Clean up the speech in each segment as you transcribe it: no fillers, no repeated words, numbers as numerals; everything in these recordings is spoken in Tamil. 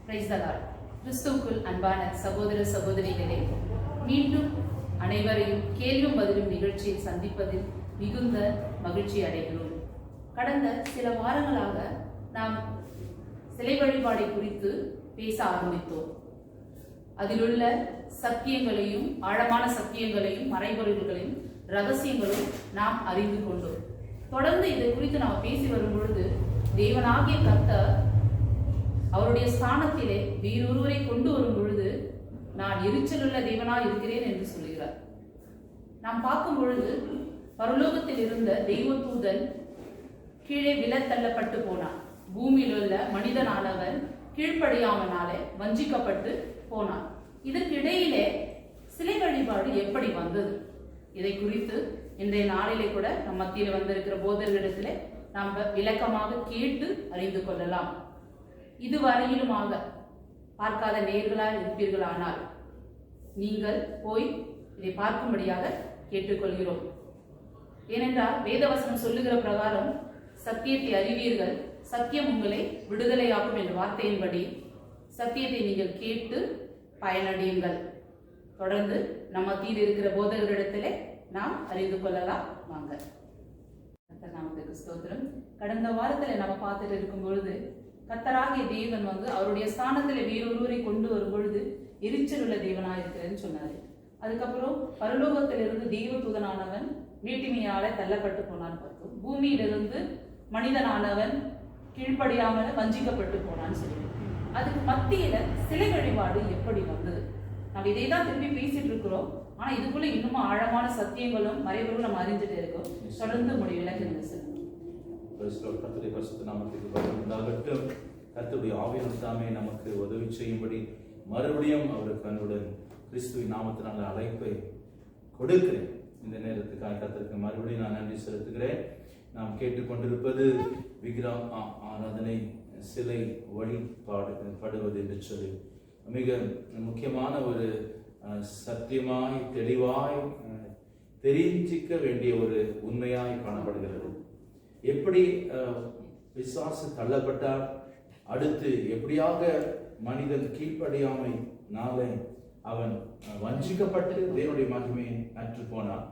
Praise the Lord. கிறிஸ்துவுக்குள் அன்பான சகோதர சகோதரிகளே, மீண்டும் அனைவரையும் கேள்வியும் பதிலும் நிகழ்ச்சியில் சந்திப்பதில் மிகுந்த மகிழ்ச்சி அடைகிறோம். கடந்த சில வாரங்களாக நாம் சிலை வழிபாடை குறித்து பேச ஆரம்பித்தோம். அதிலுள்ள சத்தியங்களையும் ஆழமான சத்தியங்களையும் மறைபொருள்களையும் ரகசியங்களும் நாம் அறிந்து கொண்டோம். தொடர்ந்து இதை குறித்து நாம் பேசி வரும் பொழுது தேவனாகிய கர்த்தர் அவருடைய ஸ்தானத்திலே வேறொருவரை கொண்டு வரும் பொழுது நான் எரிச்சலுள்ள தேவனாய் இருக்கிறேன் என்று சொல்கிறார். நாம் பார்க்கும் பொழுது பரலோகத்தில் இருந்த தெய்வதூதன் கீழே விழத்தள்ளப்பட்டு போனான். பூமியில் உள்ள மனிதனானவன் கீழ்ப்படியாமனாலே வஞ்சிக்கப்பட்டு போனான். இதற்கிடையிலே சிலை வழிபாடு எப்படி வந்தது? இதை குறித்து இன்றைய நாளிலே கூட நம் மத்தியில் வந்திருக்கிற போதர்களிடத்திலே நாம் விளக்கமாக கேட்டு அறிந்து கொள்ளலாம். இதுவரையிலுமாக பார்க்காத நேர்களாக இருப்பீர்களானால் நீங்கள் போய் இதை பார்க்கும்படியாக கேட்டுக்கொள்கிறோம். ஏனென்றால் வேதவசனம் சொல்லுகிற பிரகாரம் சத்தியத்தை அறிவீர்கள், சத்தியம் உங்களை விடுதலையாக்கும் என்ற வார்த்தையின்படி சத்தியத்தை நீங்கள் கேட்டு பயனடையுங்கள். தொடர்ந்து நம்ம மத்தியில் இருக்கிற போதகர்களிடத்திலே நாம் அறிந்து கொள்ளலாம். வாங்க. நமக்கு ஸ்தோத்திரம். கடந்த வாரத்தில் நம்ம பார்த்துட்டு இருக்கும் பொழுது கர்த்தராகிய தேவன் அவருடைய ஸ்தானத்துல வேறொருவரை கொண்டு வரும் பொழுது எரிச்சல் உள்ள தேவனா இருக்கிறேன்னு சொன்னாரு. அதுக்கப்புறம் பரலோகத்திலிருந்து தெய்வதூதனானவன் மீட்டிமையால தள்ளப்பட்டு போனான்னு பார்த்தோம். பூமியிலிருந்து மனிதனானவன் கீழ்ப்படியாமல் வஞ்சிக்கப்பட்டு போனான்னு சொல்லி அதுக்கு மத்தியில சிலை வழிபாடு எப்படி வந்தது? நம்ம இதை தான் திரும்பி பேசிட்டு இருக்கிறோம். ஆனா இதுக்குள்ள இன்னும் ஆழமான சத்தியங்களும் மறைபொருளும் நம்ம அறிஞ்சிட்டு இருக்கோம். தொடர்ந்து முடிவில் கர்த்தருடைய ஆவியானவர் தாமே நமக்கு உதவி செய்யும்படி மறுபடியும் அவருக்கு தன்னுடன் கிறிஸ்துவின் நாமத்தினால அழைப்பை கொடுக்கிறேன். இந்த நேரத்துக்காக கர்த்தருக்கு மறுபடியும் நான் நன்றி செலுத்துகிறேன். நாம் கேட்டுக்கொண்டிருப்பது விக்கிரக ஆராதனை, சிலை வழிபாடுவது என்று சொல்லி மிக முக்கியமான ஒரு சத்தியமாய் தெளிவாய் தெரிஞ்சிக்க வேண்டிய ஒரு உண்மையாய் காணப்படுகிறது. எப்படி பிசாசு தள்ளப்பட்டார், அடுத்து எப்படியாக மனிதன் கீழ்ப்படியாமை நாளை அவன் வஞ்சிக்கப்பட்டு தேவனுடைய மகிமையை அற்று போனான்.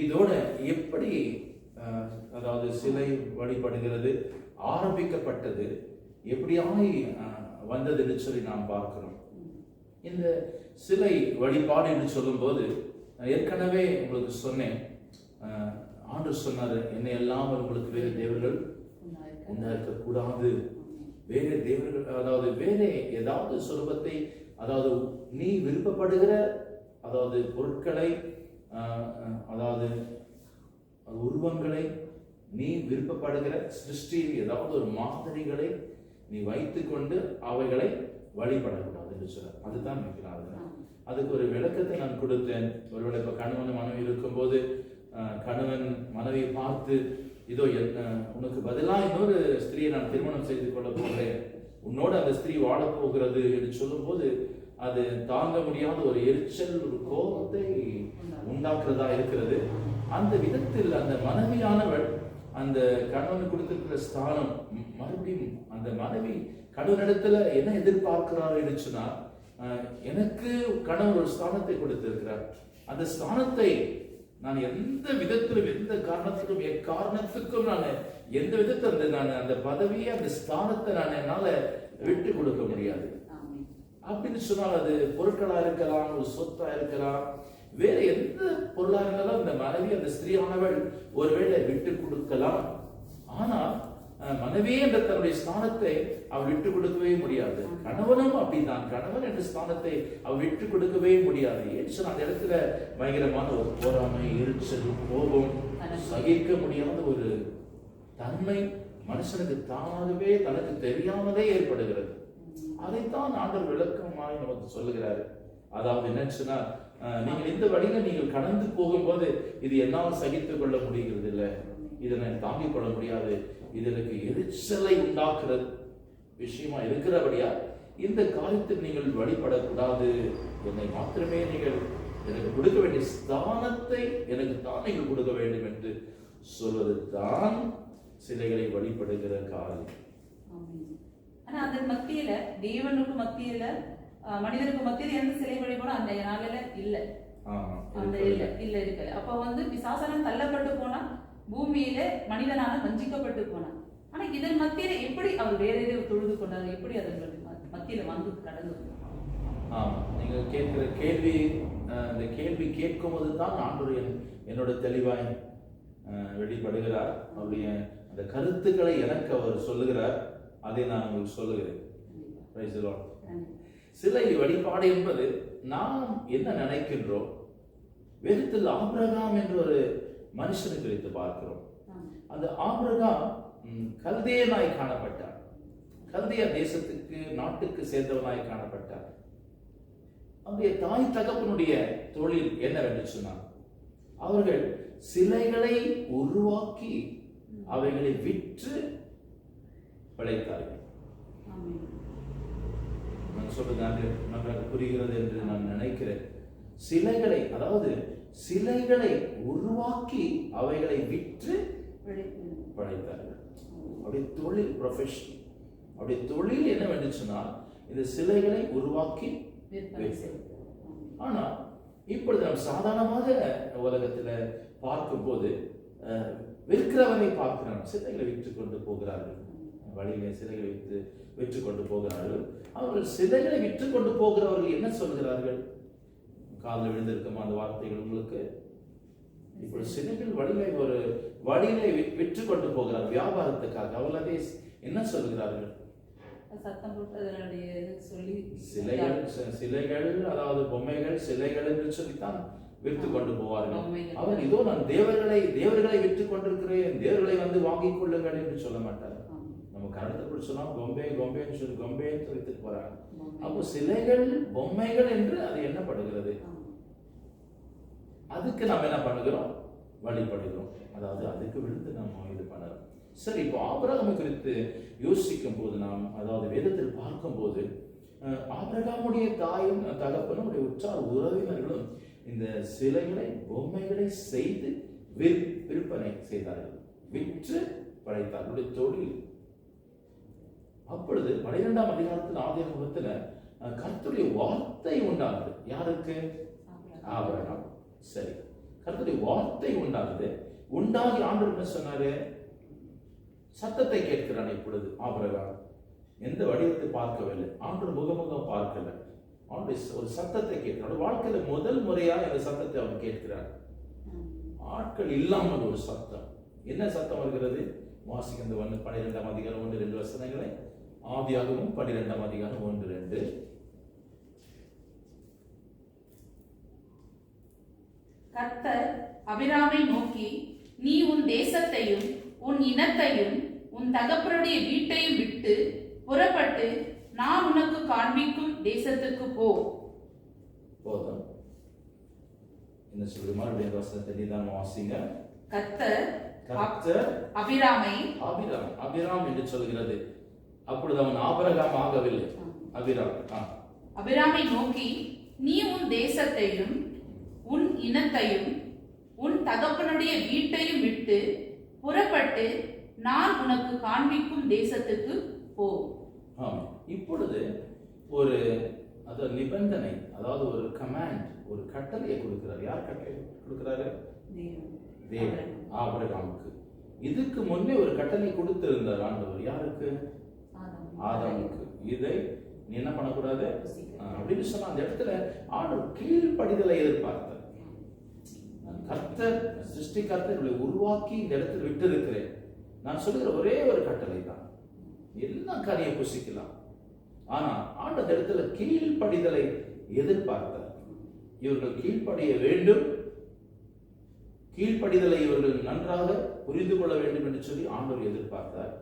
இதோட எப்படி அதாவது சிலை வழிபடுகிறது ஆரம்பிக்கப்பட்டது, எப்படியாய் வந்தது என்று சொல்லி நாம் பார்க்கிறோம். இந்த சிலை வழிபாடு என்று சொல்லும் போது ஏற்கனவே உங்களுக்கு சொன்னேன், ஆண்டவர் சொன்னாரு, என்னை எல்லாம் உங்களுக்கு வேறு தேவர்கள் உண்டாக்க கூடாது. வேறு தேவர்கள், அதாவது வேறு ஏதாவது சுரூபத்தை, அதாவது நீ விருப்பப்படுகிற அதாவது பொருட்களை, அதாவது உருவங்களை, நீ விருப்பப்படுகிற சிருஷ்டியில் ஏதாவது ஒரு மாதிரிகளை நீ வைத்து கொண்டு அவைகளை வழிபடக்கூடாது என்று சொல்ற. அதுதான் நினைக்கிறாங்க. அதுக்கு ஒரு விளக்கத்தை நான் கொடுத்தேன். ஒருவேளை இப்ப கணவன் மனைவி இருக்கும்போது கணவன் மனைவியை பார்த்து, இதோ உனக்கு பதிலாக இன்னொரு ஸ்திரியை நான் திருமணம் செய்து கொள்ள போகிறேன், உன்னோட அந்த ஸ்திரீ வாழப் போகிறது என்று சொல்லும் போது அது தாங்க முடியாத ஒரு எரிச்சல், ஒரு கோபத்தை உண்டாக்குறதா இருக்கிறது. அந்த விதத்தில் அந்த மனைவியானவள் அந்த கணவன் கொடுத்திருக்கிற ஸ்தானம், மறுபடியும் அந்த மனைவி கணவனிடத்துல என்ன எதிர்பார்க்கிறார் என்று சொன்னால், எனக்கு கணவன் ஒரு ஸ்தானத்தை கொடுத்திருக்கிறார், அந்த ஸ்தானத்தை நான் எந்த விதத்திலும் எந்த காரணத்திலும் எக்காரணத்துக்கும் நான் எந்த விதத்தில் நான் அந்த பதவியை அந்த ஸ்தானத்தை நான் என்னால விட்டு கொடுக்க முடியாது அப்படின்னு சொன்னால், அது பொருட்களா இருக்கலாம், ஒரு சொத்தா இருக்கலாம், வேற எந்த பொருளா இருந்தாலும் அந்த மனைவி அந்த ஸ்திரீயானவள் ஒருவேளை விட்டு கொடுக்கலாம். ஆனால் மனைவியே என்ற தன்னுடைய ஸ்தானத்தை அவள் விட்டு கொடுக்கவே முடியாது. கணவனும் அப்படித்தான், கணவன் என்ற ஸ்தானத்தை அவள் விட்டு கொடுக்கவே முடியாது. ஏன் அந்த இடத்துல பயங்கரமான ஒரு போராமை, எரிச்சல், கோபம், சகிக்க முடியாத ஒரு தன்மை மனுஷனுக்கு தானாகவே தனக்கு தெரியாமலே ஏற்படுகிறது. அதைத்தான் ஆண்டவர் விளக்கமாய் நமக்கு சொல்லுகிறாரு. அதாவது என்னச்சுன்னா, நீங்கள் இந்த வழியில நீங்கள் கடந்து போகும்போது இது என்னால் சகித்துக் கொள்ள முடிகிறது இல்லை, இதனை தாங்கிக் கொள்ள முடியாது, இதற்கு எரிச்சலை உண்டாக்குற விஷயமா இருக்கிறபடியா இந்த காரியத்தில் நீங்கள் வழிபடக்கூடாது. என்னை மாத்திரமே நீங்கள் எனக்கு கொடுக்க வேண்டிய ஸ்தானத்தை எனக்கு தான் நீங்கள் கொடுக்க வேண்டும் என்று சொல்வது தான் சிலைகளை வழிபடுகிற காரியம். ஆனா அதன் மத்தியில தேவனுக்கு மத்தியில மனிதனுக்கு மத்தியில எந்த சிலை வழிபாடும் அந்த நாளில இல்ல. அந்த இல்ல இருக்கல. அப்ப வந்து பிசாசானன் தள்ளப்பட்டு போனா, பூமியில மனிதனால வஞ்சிக்கப்பட்டு போனான். ஆனா இதன் மத்தியில எப்படி அவர் வேற எதையோ தொழுது கொண்டாரு, எப்படி அதன் மத்தியில வந்து கடந்து? நீங்க கேட்கிற கேள்வி, இந்த கேள்வி கேட்கும் போது தான் ஆண்டவர் என்னோட தெளிவாய் வெளிப்படுகிறார். அவருடைய அந்த கருத்துக்களை எனக்கு அவர் சொல்லுகிறார். அதை நான் உங்களுக்கு சொல்லுகிறேன். Praise the Lord. சிலை வழிபாடு என்பது நாம் என்ன நினைக்கின்றோம்? வேதத்தில் ஆபிரகாம் என்ற ஒரு மனுஷனை குறித்து பார்க்கிறோம். அந்த ஆபிரகாம் கல்தேயனாய் காணப்பட்டார். கல்தேய தேசத்துக்கு நாட்டுக்கு சேர்ந்தவனாய் காணப்பட்டார். அவருடைய தாய் தகப்பனுடைய தொழில் என்னவென்று சொன்னார், அவர்கள் சிலைகளை உருவாக்கி அவைகளை விற்று பிழைத்தார்கள். நான் சொல்றது நன்றாக புரிகிறது என்று நான் நினைக்கிறேன். சிலைகளை, அதாவது சிலைகளை உருவாக்கி அவைகளை விற்று பிழைத்தார்கள். அவருடைய தொழில் ப்ரொஃபஷன், அவருடைய தொழில் என்னவென்று சொன்னால் இந்த சிலைகளை உருவாக்கி. ஆனா இப்பொழுது நாம் சாதாரணமாக உலகத்துல பார்க்கும் போது விற்கிறவரை பார்க்கிறோம். சிலைகளை விற்று கொண்டு போகிறார்கள், வழியிலே சிலைகளை விற்று கொண்டு போகிறார்கள். அவர்கள் சிலைகளை விற்று கொண்டு போகிறவர்கள் என்ன சொல்கிறார்கள்? காலில் விழுந்திருக்கும் அந்த வார்த்தைகள் உங்களுக்கு. இப்படி சிலைகள் வழியிலே விற்று கொண்டு போகிறார் வியாபாரத்துக்காக. அவர்களே என்ன சொல்கிறார்கள்? சத்தம் போட்டு அதனுடைய சொல்லி சிலைகள், அதாவது பொம்மைகள், சிலைகள் என்று சொல்லித்தான் விற்று கொண்டு போவார்கள். அவர் இதோ நான் தேவர்களை விற்று கொண்டிருக்கிறேன், தேவர்களை வந்து வாங்கிக் கொள்ளுங்கள் என்று சொல்ல மாட்டார். நம்ம கருத்துக்குள் சொன்னா பொம்மைன்னு சொல்லி பொம்மைன்னு சொல்லிட்டு போறாங்க. அப்போ சிலைகள், பொம்மைகள் என்று அது எண்ணப்படுகிறது. அதுக்கு நாம் என்ன பண்ணுகிறோம்? வழிபடுகிறோம். அதாவது அதுக்கு விழுந்து நம்ம இது பண்ணலாம். சரி, இப்போ ஆபிரகாமை குறித்து யோசிக்கும் போது நாம், அதாவது வேதத்தில் பார்க்கும் போது ஆபிரகாமுடைய தாயும் தகப்பனும் உற்றார் உறவினர்களும் இந்த சிலைகளை, பொம்மைகளை செய்து விற்பனை செய்தார்கள், விற்று படைத்தார்களுடைய தொழில். அப்பொழுது 12ஆம் அதிகாரத்தில் ஆதியாகமத்துல கர்த்தருடைய வார்த்தை உண்டானது. யாருக்கு? ஆபிரகாம். சரி, கர்த்தருடைய வார்த்தை உண்டானது. உண்டாகி ஆண்டவர் என்ன சொன்னாரு? சத்தத்தை கேட்கிறான். இப்பொழுது ஆபிரகாம் எந்த வடிவத்தை பார்க்கவில்லை, ஆண்டவர் முகமுகம் பார்க்கல, ஆண்டவர் ஒரு சத்தத்தை கேட்கிறார். வாழ்க்கையில முதல் முறையா இந்த சத்தத்தை அவன் கேட்கிறார். ஆட்கள் இல்லாமல் ஒரு சத்தம். என்ன சத்தம் வருகிறது? வாசிக்கின்ற 12ஆம் அதிகாரம் 1-2 வசனங்களை. ஆதியாகமம் 12ஆம் அதிகாரம் 1-2. கர்த்தர் அபிராமை நோக்கி, நீ உன் தேசத்தையும் உன் இனத்தையும் உன் தகப்பனுடைய வீட்டையும் விட்டு புறப்பட்டு நான் உனக்கு காண்பிக்கும் தேசத்துக்கு போ. போதும். என்ன சொல்ற மாதிரி வசனத்தை நீதான் வாசிங்க. கர்த்தர் அபிராமை, அபிராம் என்று சொல்கிறது. அப்பொழுது அவன் ஆபிரகாம் ஆகவில்லை, அபிராமை நோக்கி, நீ உன் தேசத்தையும் உன் இனத்தையும் உன் தகப்பனுடைய வீட்டையும் விட்டு புறப்பட்டு நான் உனக்கு காண்பிக்கும் தேசத்துக்கு போ. இப்பொழுது ஒரு நிபந்தனை, அதாவது ஒரு கமாண்ட், ஒரு கட்டளையை கொடுக்கிறார். யார் கட்டளை கொடுக்கிறாரு? தேவன் ஆபிரகாமுக்கு. இதுக்கு முன்னே ஒரு கட்டளை கொடுத்திருந்தார் ஆண்டவர். யாருக்கு? ஆதாமுக்கு. இதை நீ என்ன பண்ணக்கூடாது அப்படின்னு சொன்னா அந்த இடத்துல ஆண்டவர் கீழ்ப்படிதலை எதிர்பார்த்தார். கர்த்தர் சிருஷ்டிகர்த்தர்களை உருவாக்கி இந்த இடத்துல விட்டு இருக்கிறேன். நான் சொல்லுகிற ஒரே ஒரு கட்டளை தான், எல்லா காரியம் புசிக்கலாம். ஆனா ஆண்டவர் இடத்துல கீழ்ப்படிதலை எதிர்பார்த்தார். இவர்கள் கீழ்ப்படிய வேண்டும், கீழ்ப்படிதலை இவர்கள் நன்றாக புரிந்து கொள்ள வேண்டும் என்று சொல்லி ஆண்டவர் எதிர்பார்த்தார்.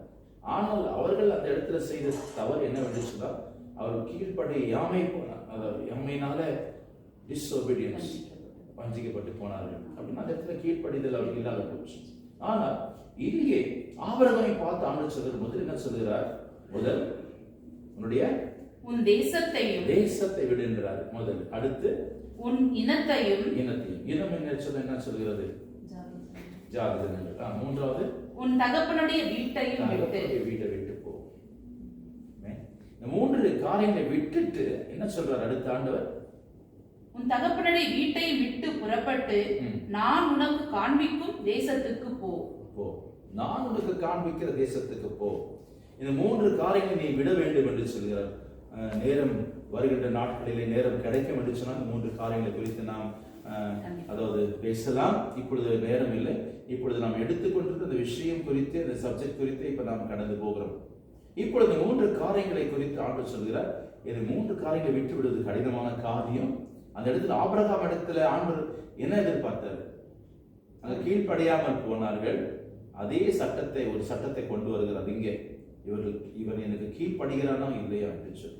ஆனால் அவர்கள் அந்த இடத்துல செய்த தவறு என்னவென்று சொன்னால், அவர் கீழ்ப்படியாமை போனார். அதாவது எம்மையினால டிஸ்ஒபீடியன்ஸ், வஞ்சிக்கப்பட்டு போனார்கள். அப்படின்னா அந்த இடத்துல கீழ்ப்படிதல் அவர்கள் இல்லாத போச்சு. ஆனால் இங்கே ஆபிரகாமை பார்த்து ஆண்டவர் சொல்றது முதல் என்ன சொல்கிறார்? முதல் உன்னுடைய உன் தேசத்தை விடு என்கிறார் முதல். அடுத்து உன் இனத்தையும். இனம் என்ன சொல்கிறது? ஜாதி. மூன்றாவது உன் தகப்பனுடைய வீட்டை விட்டு போ. இந்த 3 காரியங்களை விட்டுட்டு என்ன சொல்றார் அடுத்த ஆண்டவர்? உன் தகப்பனுடைய வீட்டை விட்டு புறப்பட்டு நான் உனக்கு காண்பிக்கும் தேசத்துக்கு போ. நான் உனக்கு காண்பிக்கிற தேசத்துக்கு போ. இந்த 3 காரியங்களை நீ விட வேண்டும் என்று சொல்கிறார். நேரம் வருகின்ற நாட்களிலே நேரம் கிடைக்கும் என்று சொன்னால் 3 காரியங்களை குறித்து நாம் அதாவது பேசலாம். இப்பொழுது நேரம் இல்லை. இப்பொழுது நாம் எடுத்துக்கொண்டிருக்கிற அந்த விஷயம் குறித்து, அந்த சப்ஜெக்ட் குறித்து இப்ப நாம் கடந்து போகிறோம். இப்பொழுது 3 காரியங்களை குறித்து ஆண்டவர் சொல்கிறார். இது 3 காரியங்களை விட்டு விடுவது கடினமான காரியம். அந்த இடத்துல ஆபிரகாம் இடத்துல ஆண்டவர் என்ன எதிர்பார்த்தார்? அங்க கீழ்ப்படியாமல் போனார்கள். அதே சட்டத்தை, ஒரு சட்டத்தை கொண்டு வருகிறார். இங்கே இவன் எனக்கு கீழ்ப்படுகிறானா இல்லையா என்று சொல்லி.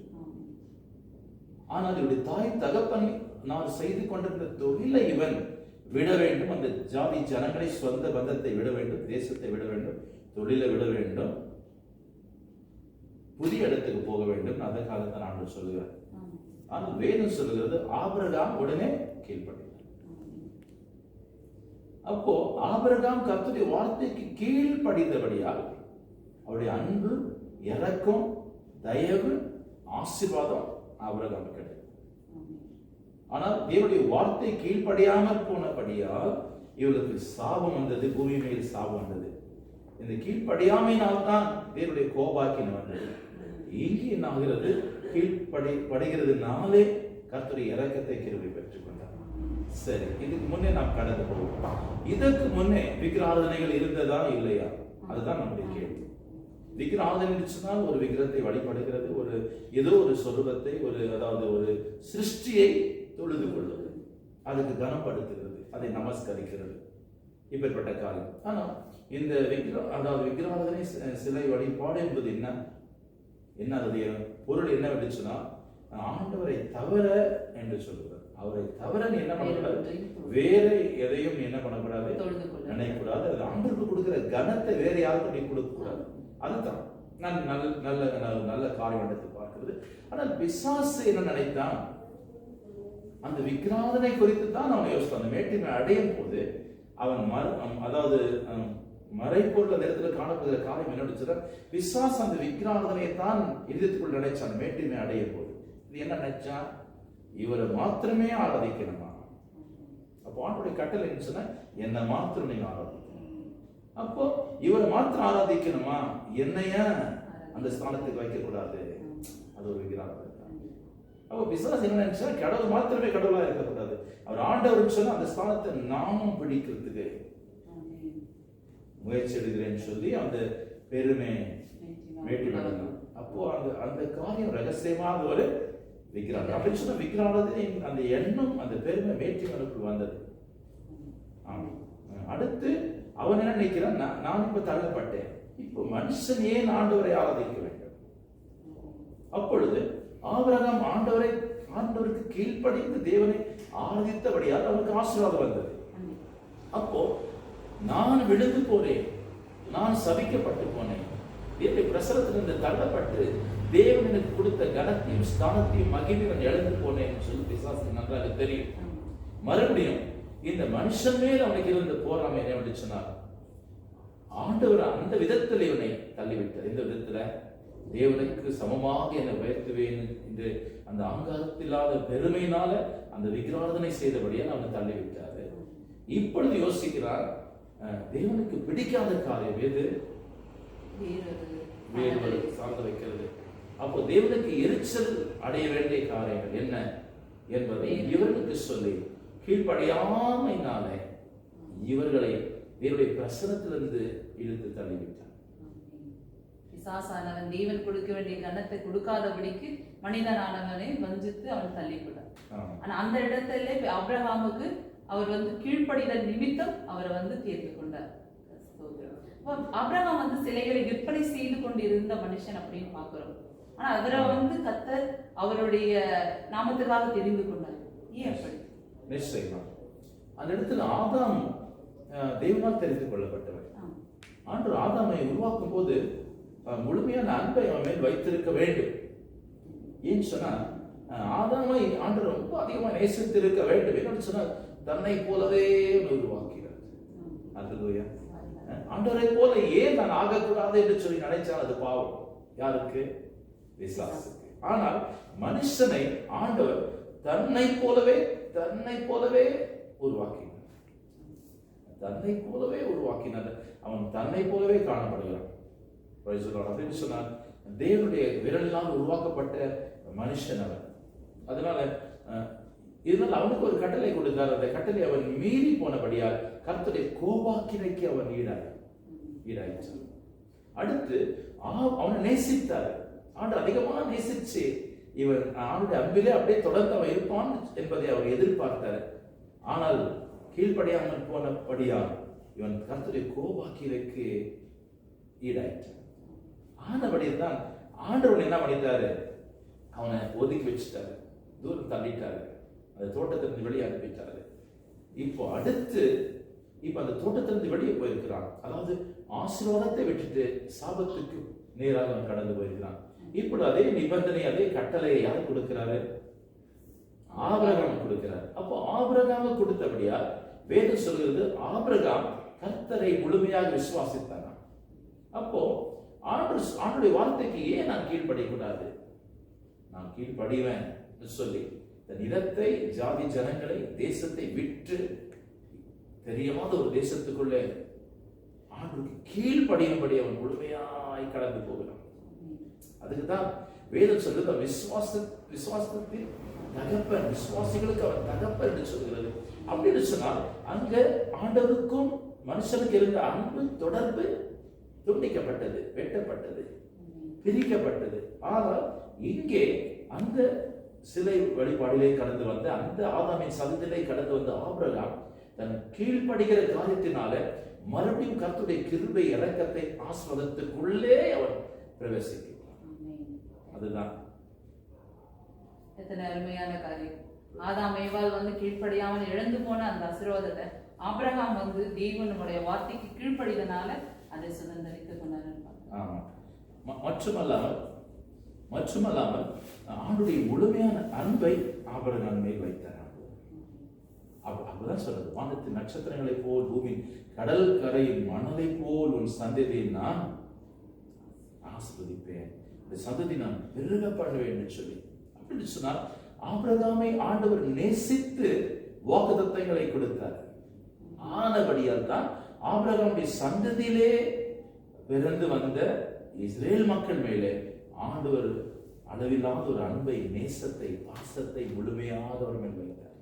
ஆனால் இவருடைய தாய் தகப்பன் நான் செய்து கொண்டிருந்த தொழிலை இவன் விட வேண்டும். அந்த ஜாதி ஜனங்களை, சொந்த பந்தத்தை விட வேண்டும், தேசத்தை விட வேண்டும், தொழிலை விட வேண்டும், புதிய இடத்துக்கு போக வேண்டும். அந்த காலத்தை நான் சொல்லுகிறேன். ஆனால் வேதம் சொல்லுகிறது ஆபிரகாம் உடனே கீழ்ப்படினார். அப்போ ஆபிரகாம் கர்த்தருடைய வார்த்தைக்கு கீழ்ப்படிந்தபடியால் அவருடைய அன்பு, இரக்கம், தயவு, ஆசீர்வாதம் ஆபிரகாம் கிடைக்கும். ஆனால் தேவனுடைய வார்த்தை கீழ்ப்படியாமல் போனபடியால் இவளுக்கு சாபம் வந்தது, பூமி மேல் சாபம் வந்தது. இந்த கீழ்ப்படியாமையினால் தான் தேவனுடைய கோபாக்கின வந்தது. இங்கே என்ன ஆகிறது? கீழ்ப்படுகிறதுனாலே கர்த்தருடைய இரக்கத்தை கிருபை பெற்றுக் கொண்டார். சரி, இதுக்கு முன்னே நாம் கடந்து போவோம். இதற்கு முன்னே விக்கிரகாராதனைகள் இருந்ததா இல்லையா? அதுதான் நம்முடைய கேள்வி. விக்கிரகாராதனை சொன்னால் ஒரு விக்கிரகத்தை வழிபடுகிறது, ஒரு ஏதோ ஒரு சொரூபத்தை, அதாவது ஒரு சிருஷ்டியை தொழுது கொள்வது, அதுக்கு கனப்படுத்துகிறது, அதை நமஸ்கரிக்கிறது, இப்பேற்பட்ட காரியம். ஆனால் இந்த விக்கிரகாராதனை, சிலை வழிபாடு என்பது என்ன அதனுடைய பொருள் என்ன வெடிச்சுன்னா, ஆண்டவரை தவிர என்று சொல்லுவார். அவரை தவிர நீ என்ன பண்ணக்கூடாது? வேற எதையும் நீ என்ன பண்ணக்கூடாது? நினைக்கக்கூடாது. அது ஆண்டவருக்கு கொடுக்கிற கனத்தை வேற யாருக்கும் நீ கொடுக்க கூடாது. அதுதான் நல்ல காரியம் எடுத்து பார்க்கிறது. ஆனால் பிசாசு என்ன நினைத்தான்? அந்த விக்கிரகாராதனை குறித்து தான் அவன் யோசித்தான். அந்த மேட்டிமை அடையும் போது அவன் மறைப்பொருள் அந்த இடத்துல காணப்படுகிற காரியம் என்ன? பிசாசு அந்த விக்கிரகாராதனையை தான் இதயத்துக்குள் நினைச்சான். மேட்டிமை அடையும் போது இது என்ன நினைச்சான்? இவரை மாத்திரமே ஆராதிக்கணுமா? அப்போ ஆண்டவருடைய கட்டளை என்ன சொன்னா, என்னை மாத்திரம் நீங்க ஆராதிக்கணும். அப்போ இவரை மாத்திரம் ஆராதிக்கணுமா? என்னைய அந்த ஸ்தானத்துக்கு வைக்க கூடாது. அது ஒரு விக்கிரகாராதனை. அப்போ பிசாசு என்ன நினைச்சா, கடவுள் மாத்திரமே கடவுளா இருக்கக்கூடாது, அவர் ஆண்டவர் சொன்னா அந்த ஸ்தானத்தை நாமும் பிடிக்கிறதுக்கு முயற்சி எடுக்கிறேன்னு சொல்லி அந்த பெருமை மேட்டி நடந்தான். அப்போ அந்த காரியம் ரகசியமாக ஒரு விக்கிரகம் அப்படின்னு சொன்ன விக்கிரகாராதனை, அந்த எண்ணம், அந்த பெருமை மேட்டிமனுக்குள் வந்தது. அடுத்து அவன் என்ன நினைக்கிறான்? நான் இப்ப தள்ளப்பட்டேன், இப்போ மனுஷன் ஏன் ஆண்டவரை ஆராதிக்க வேண்டும்? அப்பொழுது ஆபிரகாம் ஆண்டவருக்கு கீழ்ப்படிந்து தேவனை ஆராதித்தபடியால் அவனுக்கு ஆசீர்வாதம் வந்தது. அப்போ நான் விழுந்து போனேன், நான் சபிக்கப்பட்டு போனேன், தேவனுடைய பிரசனத்திலிருந்து தள்ளப்பட்டு தேவன் எனக்கு கொடுத்த கனத்தையும் ஸ்தானத்தையும் மகிமையும் இழந்து போனேன் சொல்லி பிசாசுக்கு நன்றாக தெரியும். மறுபடியும் இந்த மனுஷன் மேல் அவனுக்கு இருந்த போராமை என்ன சொன்னார்? ஆண்டவர் அந்த விதத்தில் இவனை தள்ளிவிட்டார். இந்த விதத்துல தேவனுக்கு சமமாக என்னை உயர்த்துவேன் என்று அந்த அங்காரத்தில்லாத பெருமையினால அந்த விக்கிரகாராதனை செய்தபடியால் அவனை தள்ளிவிட்டாரு. இப்பொழுது யோசிக்கிறார், தேவனுக்கு பிடிக்காத காரியம் எது? வேறு சார்ந்து வைக்கிறது. அப்போ தேவனுக்கு எரிச்சல் அடைய வேண்டிய காரியங்கள் என்ன என்பதை இவர்களுக்கு சொல்லி கீழ்ப்படியாமையினால இவர்களை தேவனுடைய பிரசனத்திலிருந்து இழுத்து தள்ளிவிட்டார். பிசாசானவன் தேவன் கொடுக்க வேண்டிய கனத்தை கொடுக்காதபடிக்கு மனிதனானவனை வஞ்சித்து அவன் தள்ளிவிட்டார். ஆனா அந்த இடத்துல ஆபிரகாமுக்கு அவர் கீழ்ப்படிதல் நிமித்தம் அவரை தேர்ந்து கொண்டார். ஆபிரகாம் சிலைகளை விற்பனை செய்து கொண்டிருந்த மனுஷன் அப்படின்னு பார்க்கிறோம். ஆனா அதுல கர்த்தர் அவருடைய நாமத்துக்காக தெரிந்து கொண்டார். ஏன் அப்படி? நிச்சயமா அந்த இடத்துல ஆதாம் தேவனால் தெரிந்து கொள்ளப்பட்டவர். ஆண்டவர் ஆதாமை உருவாக்கும் போது முழுமையான அன்பை அவன் மேல் வைத்திருக்க வேண்டும். ஏன்னு சொன்னா ஆதாமை ஆண்டவர் ரொம்ப அதிகமாக நேசித்திருக்க வேண்டும். என்னன்னு சொன்னா தன்னை போலவே உருவாக்கிறார். அல்லேலூயா. ஆண்டவரை போல ஏன் நான் ஆகக்கூடாது என்று சொல்லி நினைச்சால் அது பாவம். யாருக்கு? பிசாசுக்கு. ஆனால் மனுஷனை ஆண்டவர் தன்னை போலவே உருவாக்கினார். தன்னை போலவே உருவாக்கினார். அவன் தன்னை போலவே காணப்படுகிறான். அப்படின்னு சொன்னார். தேவனுடைய விரலினால் உருவாக்கப்பட்ட மனுஷன் அவன். அதனால இதனால் அவனுக்கு ஒரு கட்டளை கொடுத்தார். அந்த கட்டளை அவன் மீறி போனபடியால் கர்த்தருடைய கோபாக்கினைக்கு அவன் ஈடாயிற்று. அடுத்து அவனை நேசித்தார். ஆண்டு அதிகமாக நேசிச்சு இவன் அவனுடைய அன்பிலே அப்படியே தொடர்ந்து அவன் இருப்பான் என்பதை அவர் எதிர்பார்த்தார். ஆனால் கீழ்ப்படியாமல் போனபடியால் இவன் கர்த்தருடைய கோபாக்கினைக்கு ஈடாயிற்று. ஆனபடியில் தான் ஆண்டவன் என்ன பண்ணிட்டாரு, அவனை ஒதுக்கி வச்சுட்டாரு, தூரம் தள்ளிட்டாரு, அந்த தோட்டத்திலிருந்து வெளியே அனுப்பிட்டாரு. இப்போ அடுத்து அந்த தோட்டத்திலிருந்து வெளியே போயிருக்கிறான். அதாவது ஆசீர்வாதத்தை விட்டுட்டு சாபத்துக்கு நேராக அவன் கடந்து போயிருக்கிறான். இப்படி அதே நிபந்தனை, அதே கட்டளையை யார் கொடுக்கிறாரு? ஆபிரகாம் கொடுக்கிறார். அப்போ ஆபிரகாம் கொடுத்தபடியா வேதம் சொல்கிறது, ஆபிரகாம் கர்த்தரை முழுமையாக விசுவாசித்தார். அப்போ ஆண்டுடைய வார்த்தைக்கு ஏன் நான் கீழ்ப்படியக்கூடாது? நான் கீழ்ப்படிவேன் சொல்லி தன் இடத்தை, ஜாதி ஜனங்களை, தேசத்தை விட்டு தெரியாத ஒரு தேசத்துக்குள்ளே ஆண்டுக்கு கீழ்ப்படியும்படி அவன் முழுமையாய் கடந்து போகிறான். அதுக்குதான் வேதம் சொல்றது விசுவாசத்தின் தகப்பன், விசுவாசிகளுக்கு அவன் தகப்பன் என்று சொல்கிறது. அப்படின்னு சொன்னால் அங்க ஆண்டவருக்கும் மனுஷனுக்கு இருந்த அன்பு தொடர்பு துண்டிக்கப்பட்டது, வெட்டப்பட்டது, பிரிக்கப்பட்டது. ஆனால் இங்கே அந்த சிலை வழிபாடிலே கடந்து வந்த, அந்த ஆதாமின் சந்ததியிலே கடந்து வந்த ஆபிரகாம் தன் கீழ்ப்படுகிற காரியத்தினால மறுபடியும் கர்த்தருடைய கிருபை, இரக்கத்தை, ஆசீர்வாதத்துக்குள்ளே அவன் பிரவேசிக்கிறான். அதுதான் எத்தனை அருமையான காரியம். ஆதாம் ஏவாள் கீழ்ப்படியாமல் இழந்து போன அந்த ஆசீர்வாதத்தை ஆபிரகாம் தேவனுடைய வார்த்தைக்கு கீழ்ப்படிதனால அதை சுதந்திரித்துக் கொண்டார். மட்டுமல்லாமல் ஆண்டுடைய முழுமையான அன்பை ஆபிரகாம் மேல் வைத்தார். அப்பதான் சொல்றது, வானத்தின் நட்சத்திரங்களை போல், பூமியின் கடல் கரையில் மணலை போல் உன் சந்ததியை நான் ஆசீர்வதிப்பேன், இந்த சந்ததி நான் பெருக பண்ணுவேன் என்று சொல்லி. அப்படின்னு சொன்னால் ஆபிரகாமை ஆண்டவர் நேசித்து வாக்குத்தத்தங்களை கொடுத்தார். ஆனபடியால் தான் ஆபிரகாமுடைய சந்ததியிலே பிறந்து வந்த இஸ்ரேல் மக்கள் மேலே ஆண்டவர் அளவில்லாத ஒரு அன்பை, நேசத்தை, பாசத்தை முழுமையாக அவர் மேல் வைத்தார்.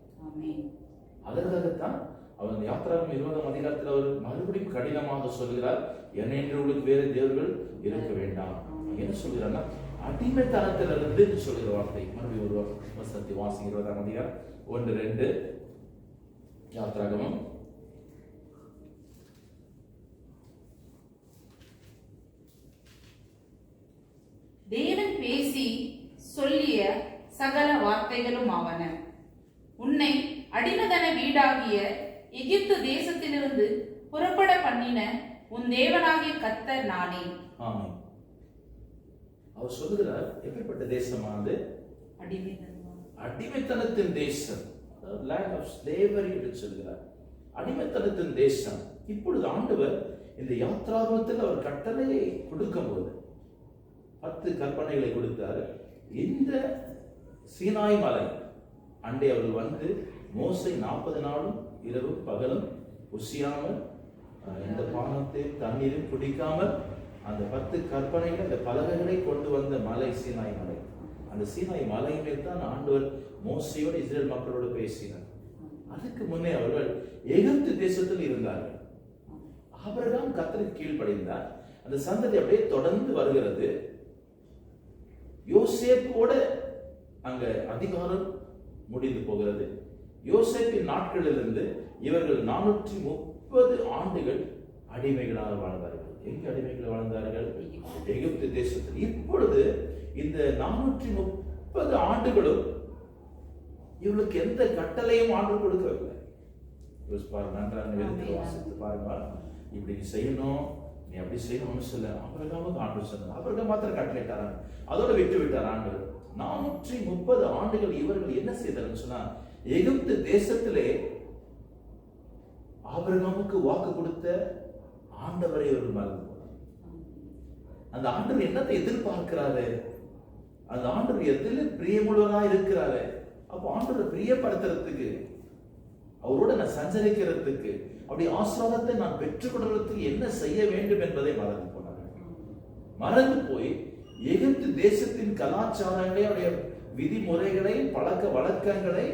அதற்காகத்தான் அவர் யாத்திராகமம் 20ஆம் அதிகாரத்தில் அவர் மறுபடியும் கடினமாக சொல்கிறார், என்னென்று வேறு தேவர்கள் இருக்க வேண்டாம். என்ன சொல்கிறார்னா, அடிமைத்தனத்திலிருந்து சொல்கிற வார்த்தை. மறுபடியும் ஒரு வசனத்தை வாசி, 20ஆம் அதிகாரம் 1-2 யாத்திராகமம். தேவன் பேசி சொல்லிய சகல வார்த்தைகளும் ஆவன. உன்னை அடிமைத்தன வீடாகிய எகிப்து தேசத்திலிருந்து புறப்பட பண்ணின உன் தேவனாகிய கர்த்தர் நானே. ஆமென். அவர் சொல்லுகிறார், எப்படிப்பட்ட தேசமானது? அடிமைத்தனத்தின் தேசம், லேண்ட் ஆஃப் ஸ்லேவரி என்று சொல்கிறார். அடிமைத்தனத்தின் தேசம். இப்பொழுது ஆண்டவர் இந்த யாத்ராகமத்தில் அவர் கட்டளையை கொடுக்கும் போது 10 கற்பனைகளை கொடுத்தார். இந்த சீனாய் மலை அண்டை அவர்கள் மோசே 40 நாளும் இரவும் பகலும் புசியாமல், இந்த பானத்தை தண்ணீரும் குடிக்காமல் அந்த 10 கற்பனைகள், அந்த பலகைகளை கொண்டு வந்த மலை சீனாய் மலை. அந்த சீனாய் மலை மேல் தான் ஆண்டவர் மோசையோடு இஸ்ரேல் மக்களோடு பேசினார். அதுக்கு முன்னே அவர்கள் எகிப்து தேசத்தில் இருந்தார்கள். ஆபிரகாம் கர்த்தருக்கு கீழ்ப்படிந்தார். அந்த சந்ததி அப்படியே தொடர்ந்து வருகிறது. யோசேப்போட அங்க அதிகாரம் முடிந்து போகிறது. யோசேப்பின் நாட்களிலிருந்து இவர்கள் 430 ஆண்டுகள் அடிமைகளாக வாழ்ந்தார்கள். எங்க அடிமைகள் வாழ்ந்தார்கள்? எகிப்து தேசத்தில். இப்பொழுது இந்த 430 ஆண்டுகளும் இவளுக்கு எந்த கட்டளையும் ஆண்டு கொடுக்கவில்லை. நன்றாக வாசித்து பாருங்க. இப்படி செய்யணும், நீ அப்படி செய்யணும்னு சொல்ல ஆபிரகாமுக்கு ஆண்டு சொன்னார். ஆபிரகாம் மாத்திரம் கட்டளையிட்டாராங்க, அதோட விட்டு விட்டார் ஆண்டுகள். 430 ஆண்டுகள் இவர்கள் என்ன செய்தார்கள் சொன்னா, எகிப்து தேசத்திலே ஆபிரகாமுக்கு வாக்கு கொடுத்த ஆண்டவரை இவர்கள் மறந்து போனார். அந்த ஆண்டவர் என்னத்தை எதிர்பார்க்கிறாரு? அந்த ஆண்டவர் எதில பிரியமுள்ளவரா இருக்கிறாரு. அப்போ ஆண்டவரை பிரியப்படுத்துறதுக்கு, அவரோட நான் சஞ்சரிக்கிறதுக்கு, அப்படி ஆசீர்வாதத்தை நான் பெற்றுக்கொள்றதுக்கு என்ன செய்ய வேண்டும் என்பதை மறந்து போனார்கள். மறந்து போய் எகிப்து தேசத்தின் கலாச்சாரங்களை, அவருடைய விதிமுறைகளை, பழக்க வழக்கங்களை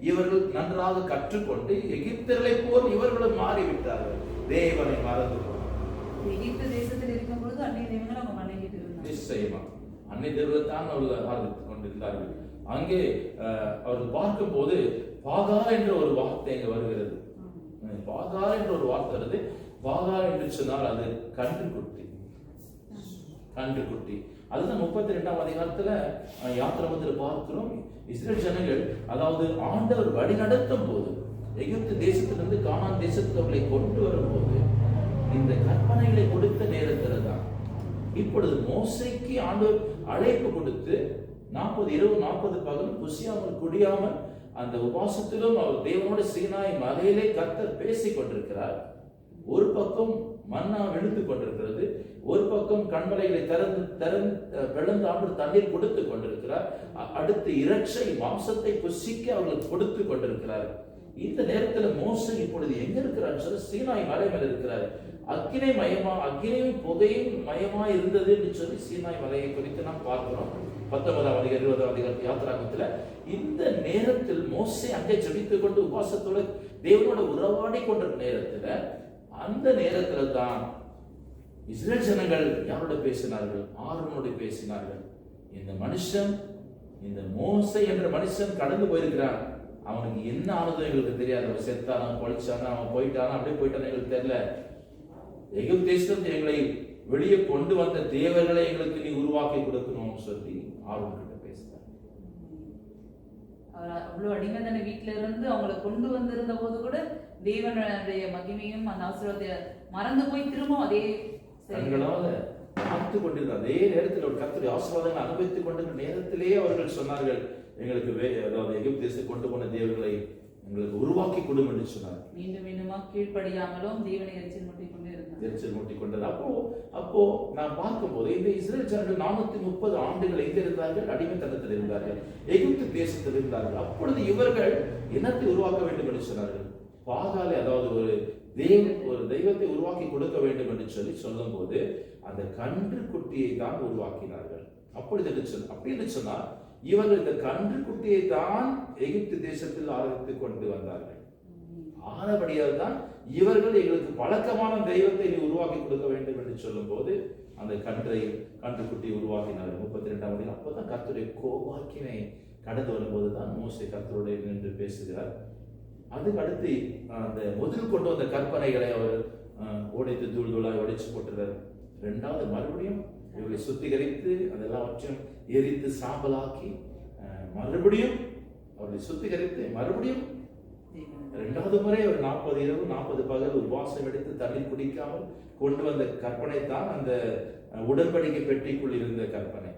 இவர்கள் நன்றாக கற்றுக்கொண்டு எகிப்தர்களை போல் இவர்களும் மாறிவிட்டார்கள். தேவனை மறந்து போனார்கள். எகிப்து தேசத்தில் இருக்கும் பொழுது அன்னை தெய்வங்களை அவங்க வணங்கிட்டு இருந்தாங்க. நிச்சயமா அன்னை தெய்வத்தான் அவர்கள் ஆராதித்துக் கொண்டிருந்தார்கள். அங்கே அவர்கள் பார்க்கும் போது பாகால் என்ற ஒரு வார்த்தை அங்க வருகிறது. பாகால் என்ற ஒரு வார்த்தை வருது. பாகால் என்று சொன்னால் அது கன்றுக்குட்டி. கன்றுக்குட்டி அதுதான் 32ஆம் அதிகாரத்துல யாத்திராகமத்தில் பார்க்கிறோம். இஸ்ரேல் ஜனங்கள், அதாவது ஆண்டவர் வழி நடத்தும் போது, எகிப்து தேசத்திலிருந்து கானான் தேசத்துக்கு அவர்களை கொண்டு வரும்போது இந்த கற்பனைகளை கொடுத்த நேரத்தில் தான் இப்பொழுது மோசைக்கு ஆண்டவர் அழைப்பு கொடுத்து 40 இரவு 40 பகல் புசியாமல் குடியாமல் அந்த உபாசத்திலும் அவர் தேவனோட சீனாய் மலையிலே கர்த்தர் பேசிக் கொண்டிருக்கிறார். ஒரு பக்கம் மன்னா விழுந்து கொண்டிருக்கிறது, ஒரு பக்கம் கண்மலைகளை பிளந்து ஆண்டு தண்ணீர் கொடுத்து கொண்டிருக்கிறார். அடுத்து இறைச்சை மாம்சத்தை புசிக்க அவர்களுக்கு கொடுத்து கொண்டிருக்கிறார். இந்த நேரத்துல மோசே இப்பொழுது எங்க இருக்கிறார்? சொல்லி சீனாய் மலை மேல இருக்கிறார். அக்கினை மயமா, அக்கினையும் புகையும் மயமா இருந்தது என்று சொல்லி சீனாய் மலையை குறித்து நாம் பார்க்கிறோம். 19ஆம் அதிகாரம் 20ஆம் அதிகாரம் யாத்திராகமத்துல. இந்த நேரத்தில் மோசே அங்கே ஜெபித்துக் கொண்டு உபாசத்தோட தேவனோட உறவாடி கொண்ட நேரத்துல, அந்த நேரத்துல தான் இஸ்ரேல் ஜனங்கள் யாரோட பேசினார்கள்? ஆரோனோடு பேசினார்கள். இந்த மனுஷன், இந்த மோசே என்ற மனுஷன் கடந்து போயிருக்கிறான், அவனுக்கு என்ன ஆனதோ எங்களுக்கு தெரியாது. அவன் செத்தானா, பொழிச்சானா, அவன் போயிட்டானா, அப்படியே போயிட்டானா எங்களுக்கு தெரியல. எகிப்து தேசத்தில் எங்களை வெளியே கொண்டு வந்த தேவர்களை எங்களுக்கு நீ உருவாக்கி கொடுக்கணும்னு சொல்லி ஆரோன் கிட்ட பேசினார். அவ்வளவு அடிமைதான வீட்டுல இருந்து அவங்களை கொண்டு வந்திருந்த போது கூட தேவனுடைய மகிமையும் அந்த ஆசீர்வாதத்தை மறந்து போய் திரும்ப அதே தங்களால பார்த்து கொண்டிருந்த அதே நேரத்தில் ஒரு கர்த்தருடைய ஆசீர்வாதங்களை அனுபவித்துக் கொண்டிருந்த நேரத்திலேயே அவர்கள் சொன்னார்கள், எங்களுக்கு அதாவது எகிப்து தேசத்தை கொண்டு போன தேவர்களை எங்களுக்கு உருவாக்கி கொடும் என்று சொன்னார். மீண்டும் மீண்டுமா கீழ்ப்படியாமலும் தேவனை எரிச்சல் மூட்டிக்கொண்டே இருந்தார். எரிச்சல் மூட்டிக்கொண்டது. அப்போ நான் பார்க்கும் போது இந்த இஸ்ரேல் ஜனங்கள் 430 ஆண்டுகள் எங்க இருந்தார்கள்? அடிமைத்தனத்தில் இருந்தார்கள், எகிப்து தேசத்தில் இருந்தார்கள். அப்பொழுது இவர்கள் என்னத்தை உருவாக்க வேண்டும் என்று சொன்னார்கள்? பாகாலை, அதாவது ஒரு தெய்வத்தை உருவாக்கி கொடுக்க வேண்டும் என்று சொல்லி சொல்லும் போது அந்த கன்று குட்டியை தான் உருவாக்கினார்கள். அப்படின்னு சொன்னால் இவர்கள் இந்த கன்று குட்டியை தான் எகிப்து தேசத்தில் ஆரம்பித்துக் கொண்டு வந்தார்கள். ஆனபடியால் தான் இவர்கள் எங்களுக்கு பழக்கமான தெய்வத்தை உருவாக்கி கொடுக்க வேண்டும் என்று சொல்லும் போது அந்த கன்று குட்டியை உருவாக்கினார்கள். 32ஆம் அதிகாரம். அப்பதான் கர்த்தருடைய கோபாக்கினை கடந்து வரும்போது தான் மோசே கர்த்தரோடு நின்று பேசுகிறார். அதுக்கு அடுத்து அந்த முதல் கொண்டு வந்த கற்பனைகளை அவர் உடைத்து தூள் தூளாக உடைச்சு போட்டுறார். ரெண்டாவது மறுபடியும் இவர்களை சுத்திகரித்து அதெல்லாவற்றையும் எரித்து சாம்பலாக்கி மறுபடியும் அவர்களை சுத்திகரித்து மறுபடியும் இரண்டாவது முறை ஒரு 40 இரவு 40 பகல் உபவாசம் எடுத்து தண்ணீர் குடிக்காமல் கொண்டு வந்த கற்பனை தான் அந்த உடன்படிக்கை பெட்டிக்குள் இருந்த கற்பனை.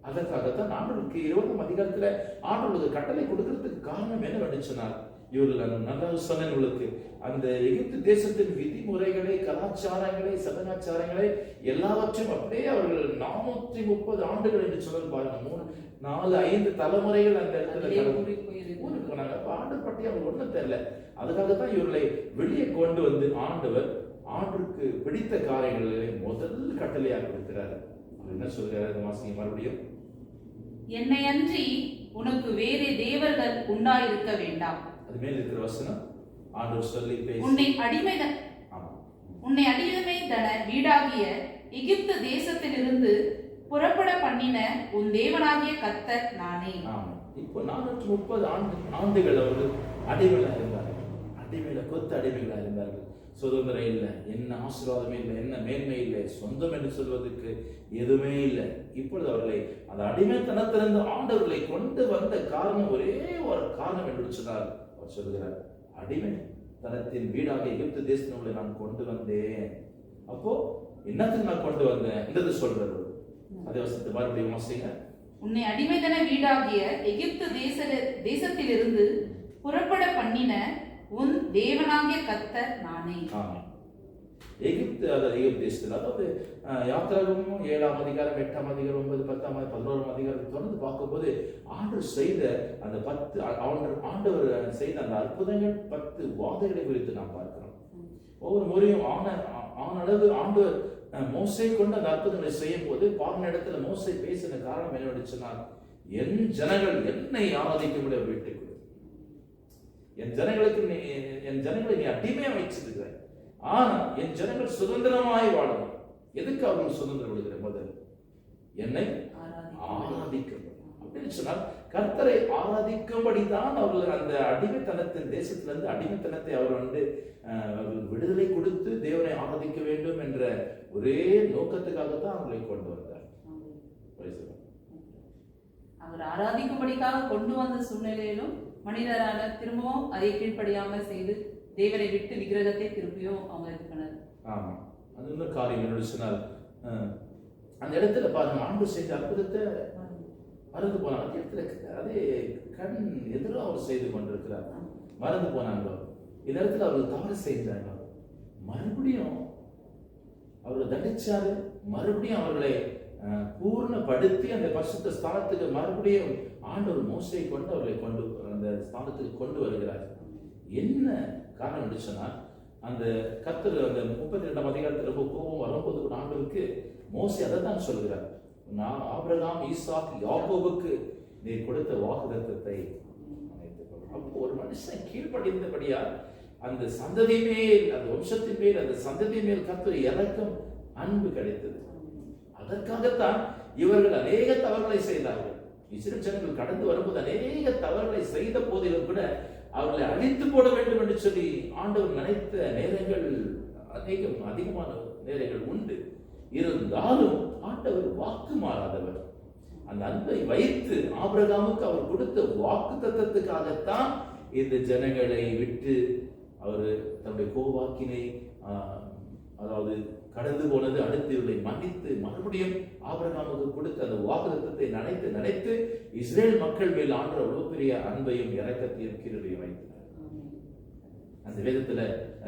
அதற்காகத்தான் ஆண்டவருக்கு 20ஆம் அதிகாரத்துல ஆண்டவருக்கு கட்டளை கொடுக்கிறதுக்கு காரணம் என்னவென்று சொன்னார்? இவர்கள் நல்லா சொன்னேன் உங்களுக்கு, அந்த எகிப்து தேசத்தின் விதிமுறைகளை, கலாச்சாரங்களை, சடங்காச்சாரங்களை எல்லாவற்றையும் அப்படியே அவர்கள் 430 ஆண்டுகள் என்று சொல்ல பாருங்க, 3, 4, 5 தலைமுறைகள் அந்த இடத்துல ஊருக்கு போனாங்க. ஆண்டவர் பற்றி அவங்க ஒன்றும் தெரியல. அதுக்காகத்தான் இவர்களை வெளியே கொண்டு வந்து ஆண்டவர் ஆண்டுக்கு பிடித்த காரியங்களை முதல் கட்டளையாக கொடுக்கிறார். என்ன சொல்கிறார்? வாசிங்க மறுபடியும். என்னை அன்றி உனக்கு வேறே தேவர்கள் உண்டாயிருக்க வேண்டாம். அது மேல் இருக்கிற வசனம் ஆண்டவர் சொல்லி பேசி, உன்னை அடிமைதன வீடாகிய எகிப்து தேசத்திலிருந்து புறப்பட பண்ணின உன் தேவனாகிய கர்த்தர் நானே. இப்போ 430 ஆண்டுகள் அவர்கள் அடிமைகளா இருந்தார்கள். கொத்து அடிமைகளா இருந்தார்கள். சுதந்திரம் இல்லை, என்ன ஆசீர்வாதமே இல்லை, என்ன மேன்மை இல்லை, சொந்தம் என்று சொல்வதற்கு எதுவுமே இல்லை. இப்பொழுது அவர்களை அந்த அடிமைத்தனத்திலிருந்து ஆண்டவர்களை கொண்டு வந்த காரணம், ஒரே ஒரு காரணம் என்று சொன்னார். அவர் சொல்கிறார், அடிமைத்தனத்தின் வீடாக எகிப்து தேசத்தை நான் கொண்டு வந்தேன். அப்போ என்னத்துக்கு நான் கொண்டு வந்தேன் என்றது சொல்றாரு. அதே வசனத்தை மறுபடியும் வாசிங்க. உன்னை அடிமைத்தன வீடாகிய எகிப்து தேசத்திலிருந்து புறப்பட பண்ணின உன் தேவனாகிய கர்த்தர் நானே. எகிப்து, அதாவது எகிப்து தேசத்தில், அதாவது யாத்திராகமும் 7ஆம் அதிகாரம் 8ஆம் அதிகாரம் 9 10ஆம் 11ஆம் அதிகாரம் தொடர்ந்து பார்க்கும்போது ஆண்டவர் செய்த அந்த 10 ஆண்டவர் செய்த அந்த அற்புதங்கள் 10 வாதைகளை குறித்து நாம் பார்க்கிறோம். ஒவ்வொரு முறையும் ஆனளவு ஆண்டவர் மோசே கொண்டு அந்த அற்புதங்களை செய்யும் போது பார்ன இடத்துல மோசே பேசின காரணம் என்னவென்று சொன்னால், என் ஜனங்கள் என்னை ஆராதிக்கும்படி அவர் வீட்டுக்கு கொடு, என் ஜனங்களை நீ அடிமையா வச்சிருக்கிற, ஆனா என் ஜனங்கள் சுதந்திரமாய் வாழணும். எதுக்கு அவர்கள் சுதந்திரம் விடுகிற? முதல் என்னை ஆராதிக்கும் அப்படின்னு சொன்னால் கர்த்தரை ஆராதிக்கும்படிதான் அவர்கள் அந்த அடிமைத்தனத்தின் தேசத்திலிருந்து அடிமைத்தனத்தை அவர்கள் விடுதலை கொடுத்து தேவனை ஆராதிக்க வேண்டும் என்ற ஒரே நோக்கத்துக்காகத்தான் அவர்களை கொண்டு வந்தார். அவர் ஆராதிக்கும்படிக்காக கொண்டு வந்த சூழ்நிலையிலும் மனிதரான திரும்பவும் அதை கீழ்ப்படியாமல் செய்து தேவனை விட்டு விக்கிரகத்தை திருப்பியும் அவங்க இது பண்ணார். ஆமா, அது இன்னொரு காரியம் என்னோட சொன்னால், அந்த இடத்துல பாருங்க, ஆண்டு செய்த அற்புதத்தை மறந்து போனாங்க. அந்த இடத்துல அதே கண் எதிராக அவர் செய்து கொண்டிருக்கிறார், மறந்து போனாங்களோ. இந்த இடத்துல அவர்கள் தவறு செய்தாங்க, மறுபடியும் அவர்களை தண்டிச்சாரு, மறுபடியும் அவர்களை பூர்ணப்படுத்தி அந்த பரிசுத்த ஸ்தானத்துக்கு மறுபடியும் ஆண்டவர் மோசையை கொண்டு அவர்களை கொண்டு அந்த ஸ்தானத்துக்கு கொண்டு வருகிறார். என்ன காரணம் என்று சொன்னால், அந்த கர்த்தர் அந்த 32ஆம் அதிகாரத்தில் ரொம்ப கோபம் வரும்போது கூட ஆண்டவருக்கு மோசே அதை தான் சொல்கிறார், நான் ஆபிரகாம் ஈசாக் யாக்கோபுக்கு நீ கொடுத்த வாக்குத்தத்தத்தை அப்போ ஒரு மனுஷன் கீழ்ப்படிந்தபடியா அந்த சந்ததி மேல், அந்த வம்சத்தின் மேல், அந்த சந்ததி மேல் கர்த்தர் இறக்கம் அன்பு கிடைத்தது. அதற்காகத்தான் இவர்கள் அநேக தவறுகளை செய்தார்கள். இஸ்ரவேல் ஜனங்கள் கடந்து வரும்போது அநேக தவறுகளை செய்த போதிலும் கூட அவர்களை அழித்து போட வேண்டும் என்று சொல்லி ஆண்டவர் நினைத்த நேரங்கள் அதிகமான நேரங்கள் உண்டு. இருந்தாலும் ஆண்டவர் வாக்கு மாறாதவர். அந்த அன்பை வைத்து ஆபிரகாமுக்கு அவர் கொடுத்த வாக்கு தத்தத்துக்காகத்தான் இந்த ஜனங்களை விட்டு அவர் தன்னுடைய கோவாக்கினை அதாவது கடந்து போனது, அடுத்து இவர்களை மன்னித்து மறுபடியும் ஆபிரகாமுக்கு கொடுத்த அந்த வாக்குத்தத்தத்தை நினைத்து இஸ்ரேல் மக்கள் மேல் ஆண்டவர் அவ்வளவு பெரிய அன்பையும் இரக்கத்தையும் கிருபையும் வைத்தார். அந்த வேதத்துல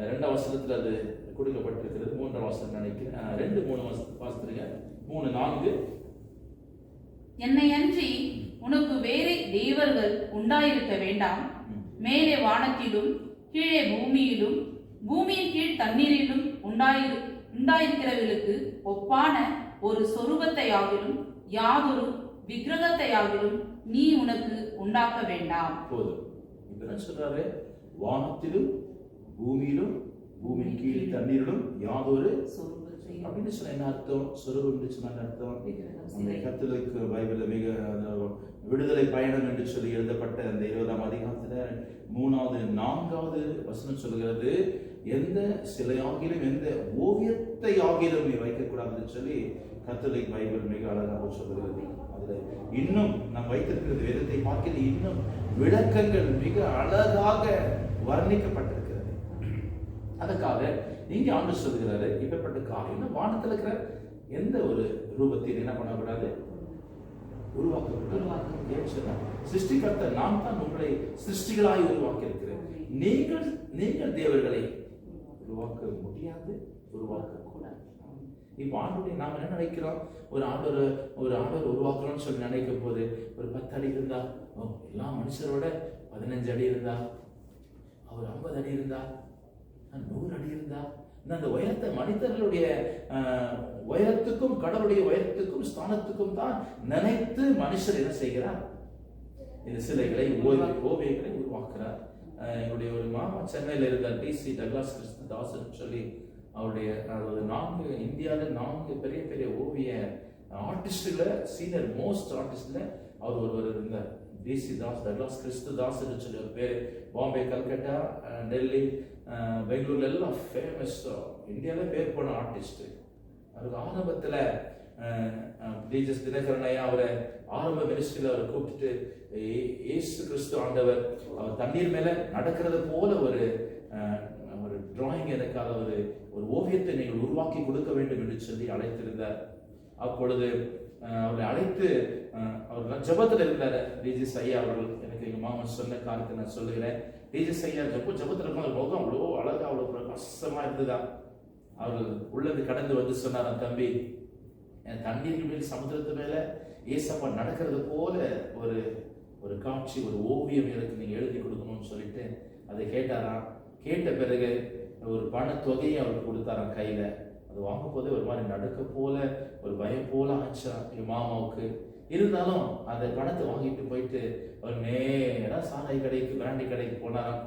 2ஆம் வசனத்துல அது கொடுக்கப்பட்டிருக்கிறது. 3ஆம் வசனம் நினைக்கிறேன், 2-3 வாசித்துருங்க. 3-4 என்னை அன்றி உனக்கு வேறே தேவர்கள் உண்டாயிருக்க வேண்டாம். மேலே வானத்திலும் கீழே பூமியிலும் பூமியின் கீழ் தண்ணீரிலும் உண்டாயிருக்கிறவர்களுக்கு ஒப்பான ஒரு சொரூபத்தையாகிலும் யாதொரு விக்கிரகத்தையாகிலும் நீ உனக்கு உண்டாக்க வேண்டாம். போதும். இப்ப என்ன சொல்றாரு? வானத்திலும் பூமியிலும் பூமியின் கீழ் தண்ணீரிலும் யாதொரு அப்படின்னு சொன்ன என்ன அர்த்தம்? சொரூபம் சொன்ன அர்த்தம் கர்த்தருக்கு பைபிள்ல மிக விடுதலை பயணம் என்று சொல்லி எழுதப்பட்ட அந்த 20ஆம் அதிகாரத்துல 3வது 4வது வசனம் சொல்கிறது, எந்த சிலையாகிலும் எந்த ஓவியத்தை ஆகிலும் நீ வைக்கக்கூடாதுன்னு சொல்லி கர்த்தருக்கு பைபிள் மிக அழகாக சொல்கிறது. அதுல இன்னும் நாம் வைத்திருக்கிறது வேதத்தை பார்க்கிற இன்னும் விளக்கங்கள் மிக அழகாக வர்ணிக்கப்பட்டிருக்கிறது. அதுக்காக நீங்க ஆண்டு சொல்கிறாரு, இப்பப்பட்ட காரியம் வானத்தில் இருக்கிற எந்த ஒரு ரூபத்தையும் என்ன பண்ணக்கூடாது, உருவாக்க. சிருஷ்டிகர்த்த நான் தான் உங்களை சிருஷ்டிகளாய் உருவாக்கி இருக்கிறேன். நீங்கள் தேவர்களை உருவாக்க முடியாது, உருவாக்க கூடாது. இப்ப ஆண்டோடைய நாம என்ன நினைக்கிறோம்? ஒரு ஆண்டவர் உருவாக்கணும்னு சொல்லி நினைக்கும் போது ஒரு 10 அடி இருந்தா, எல்லா மனுஷரோட 15 அடி இருந்தா, அவர் 50 அடி இருந்தா, 100 அடி இருந்தா, அந்த உயரத்தை மனிதர்களுடைய உயரத்துக்கும் கடவுளுடைய உயரத்துக்கும் ஸ்தானத்துக்கும் தான் நினைத்து மனுஷர் என்ன செய்கிறார்? இந்த சிலைகளை ஓவியங்களை உருவாக்குறார். என்னுடைய ஒரு மாமா சென்னையில் இருந்தார், டிசி டக்ளாஸ் கிறிஸ்துதாசன் சொல்லி, அவருடைய இந்தியாவில் 4 பெரிய பெரிய ஓவிய ஆர்டிஸ்ட்ல சீனியர் மோஸ்ட் ஆர்டிஸ்ட்ல அவர் ஒருவர் இருந்தார். டிசி டக்ளாஸ் கிறிஸ்துதாஸ் சொல்லி ஒரு பேர். பாம்பே, கல்கட்டா, டெல்லி, பெங்களூர்ல எல்லாம் ஃபேமஸ், இந்தியாவில பேர் போன ஆர்டிஸ்ட். அவருக்கு ஆரம்பத்துல டிஜஸ் தினகரனையா அவரை ஆரம்ப மினிஸ்ட்ரியில அவரை கூப்பிட்டு, இயேசு கிறிஸ்து ஆண்டவர் அவர் தண்ணீர் மேல நடக்கிறது போல ஒரு டிராயிங் எனக்காக ஒரு ஓவியத்தை நீங்கள் உருவாக்கி கொடுக்க வேண்டும் என்று சொல்லி அழைத்திருந்தார். அப்பொழுது அவரை அழைத்து அவர் ஜபத்தில் இருந்தார். டிஜிஎஸ் ஐயா அவர்கள் எனக்கு எங்க மாமன் சொன்ன காரியத்தை நான் சொல்லுகிறேன். டிஜிஎஸ் ஐயா ஜபத்தில் இருக்க முகம் அவ்வளோ அழகா, அவ்வளோ பிரகாசமா இருந்ததா. அவர்கள் உள்ளது கடந்து வந்து சொன்னாராம், தம்பி என் தண்ணீருக்கு மேல் சமுத்திரத்து மேல ஏசப்பா நடக்கிறது போல ஒரு ஒரு காட்சி, ஒரு ஓவியம் எனக்கு நீங்க எழுதி கொடுக்கணும்னு சொல்லிட்டு அதை கேட்டாராம். கேட்ட பிறகு ஒரு பணத்தொகையை அவருக்கு கொடுத்தாராம் கையில. அது வாங்கும் போதே ஒரு மாதிரி நடுக்க போல ஒரு பயம் போல ஆச்சா என் மாமாவுக்கு. இருந்தாலும் அந்த பணத்தை வாங்கிட்டு போயிட்டு அவர் நேரா சாராய் கடைக்கு பிராண்டி கடைக்கு போனாராம்.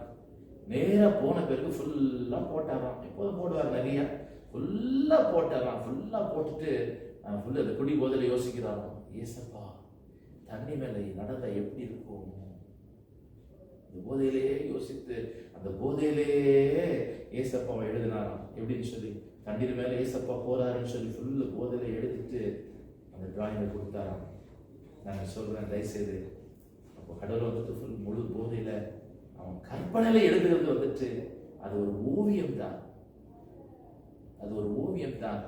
நேரா போன பிறகு ஃபுல்லா போட்டாராம். எப்போதும் போடுவார், நிறைய ஃபுல்லா போட்டாராம். ஃபுல்லா போட்டுட்டு ஃபுல்லா அந்த குடி போதில யோசிக்கிறாராம், ஏசப்பா தண்ணி மேலே நடந்த எப்படி இருக்கும். அந்த போதையிலேயே யோசித்து அந்த போதையிலேயே ஏசப்பாவை எழுதினாராம். எப்படின்னு சொல்லி தண்ணீர் மேல ஏசப்பா போறாருன்னு சொல்லி ஃபுல்லு போதையில எழுதிட்டு அந்த டிராயிங்கை கொடுத்தாராம். நான் சொல்றேன், தயவுசெய்து அப்போ கடவுள் வந்துட்டு ஃபுல் முழு போதையில அவன் கற்பனையில எழுதுறது வந்துட்டு அது ஒரு ஓவியம் தான். அது ஒரு ஓவியம் தான்.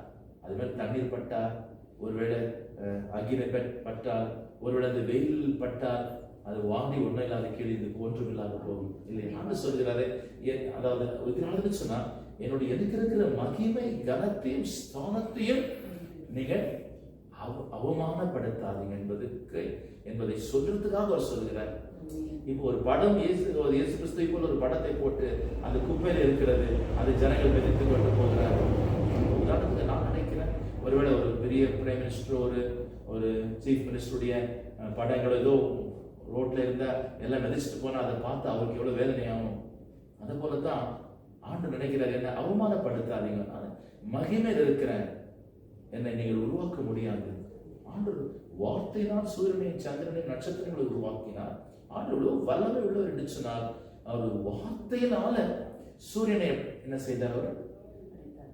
அது மேல தண்ணீர் பட்டால், ஒருவேளை அகில பட்டால், ஒருவேளை அந்த வெயில் பட்டால் அது வாங்கி ஒன்றும் இல்லாத கீழே இதுக்கு ஒன்றும் இல்லாத போகும் இல்லையா? நான் சொல்கிறாரு, அதாவது இதனால சொன்னா என்னுடைய எனக்கு இருக்கிற மகிமை கனத்தையும் ஸ்தானத்தையும் நீங்க அவமானப்படுத்தாதீங்க என்பதை சொல்றதுக்காக அவர் சொல்கிறார். இப்போ ஒரு படம் இயேசு கிறிஸ்துவை போல ஒரு படத்தை போட்டு அந்த குப்பையில இருக்கிறது, அது ஜனங்கள் மிதித்து கொண்டு போகிறார். உதாரணத்துக்கு நான் நினைக்கிறேன், ஒருவேளை ஒரு பெரிய பிரைம் மினிஸ்டர் ஒரு சீஃப் மினிஸ்டருடைய படங்கள் ஏதோ ரோட்ல இருந்தா எல்லாம் மிதிச்சுட்டு போனா அதை பார்த்து அவருக்கு எவ்வளவு வேதனையாகும். அது போலதான் ஆண்டு நினைக்கிறார், என்ன அவமானப்படுத்தாதீங்க, நான் மகிமையில் இருக்கிறேன், என்னை நீங்கள் உருவாக்க முடியாது. ஆண்டு வார்த்தையினால் சூரியனையும் சந்திரனையும் நட்சத்திரங்களை உருவாக்கினார். ஆண்டு எவ்வளவு வல்லமை உள்ளவர் என்று சொன்னார். அவர் வார்த்தையினால சூரியனை என்ன செய்தார், அவர்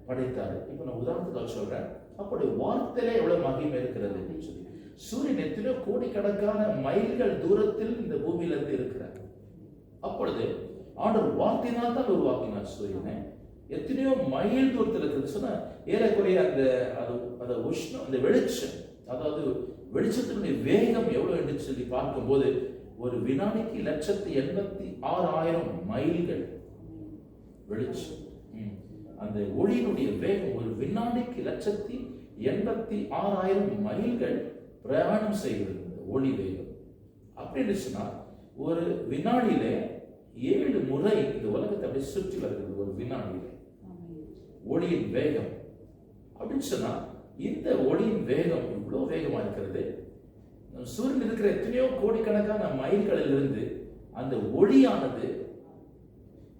படைத்தார். இப்ப நான் உதாரணத்துக்காக சொல்றேன், அப்படி வார்த்தையில எவ்வளவு மகிமை இருக்கிறது சொல்லி. சூரியன் எத்தனையோ கோடிக்கணக்கான மைல்கள் தூரத்தில் இந்த பூமியில இருந்து இருக்கிறார். அப்பொழுது ஆண்டவர் வார்த்தையினால் தான் உருவாக்கினார் சூரியனை. எத்தனையோ மைல் தூரத்தில் இருக்கிறது சொன்னா ஏறக்குறைய அந்த உஷ்ணம், அந்த வெளிச்சம், அதாவது வெளிச்சத்தினுடைய வேகம் எவ்வளவு என்று சொல்லி பார்க்கும்போது ஒரு வினாடிக்கு 1,86,000 மைல்கள் வெளிச்சம். அந்த ஒளியினுடைய வேகம் ஒரு வினாடிக்கு 1,86,000 மைல்கள் பிரயாணம் செய்கிறது ஒளி வேகம். அப்படின்னு சொன்னா ஒரு வினாடியில 7 முறை இந்த உலகத்தை அப்படி சுற்றி வருகிறது ஒரு வினாடியில ஒளியின் வேகம். அப்படின்னு சொன்னா இந்த ஒளியின் வேகம் இவ்வளவு வேகமா இருக்கிறது. சூரியன் இருக்கிற எத்தனையோ கோடிக்கணக்கான மைல்களில் இருந்து அந்த ஒளியானது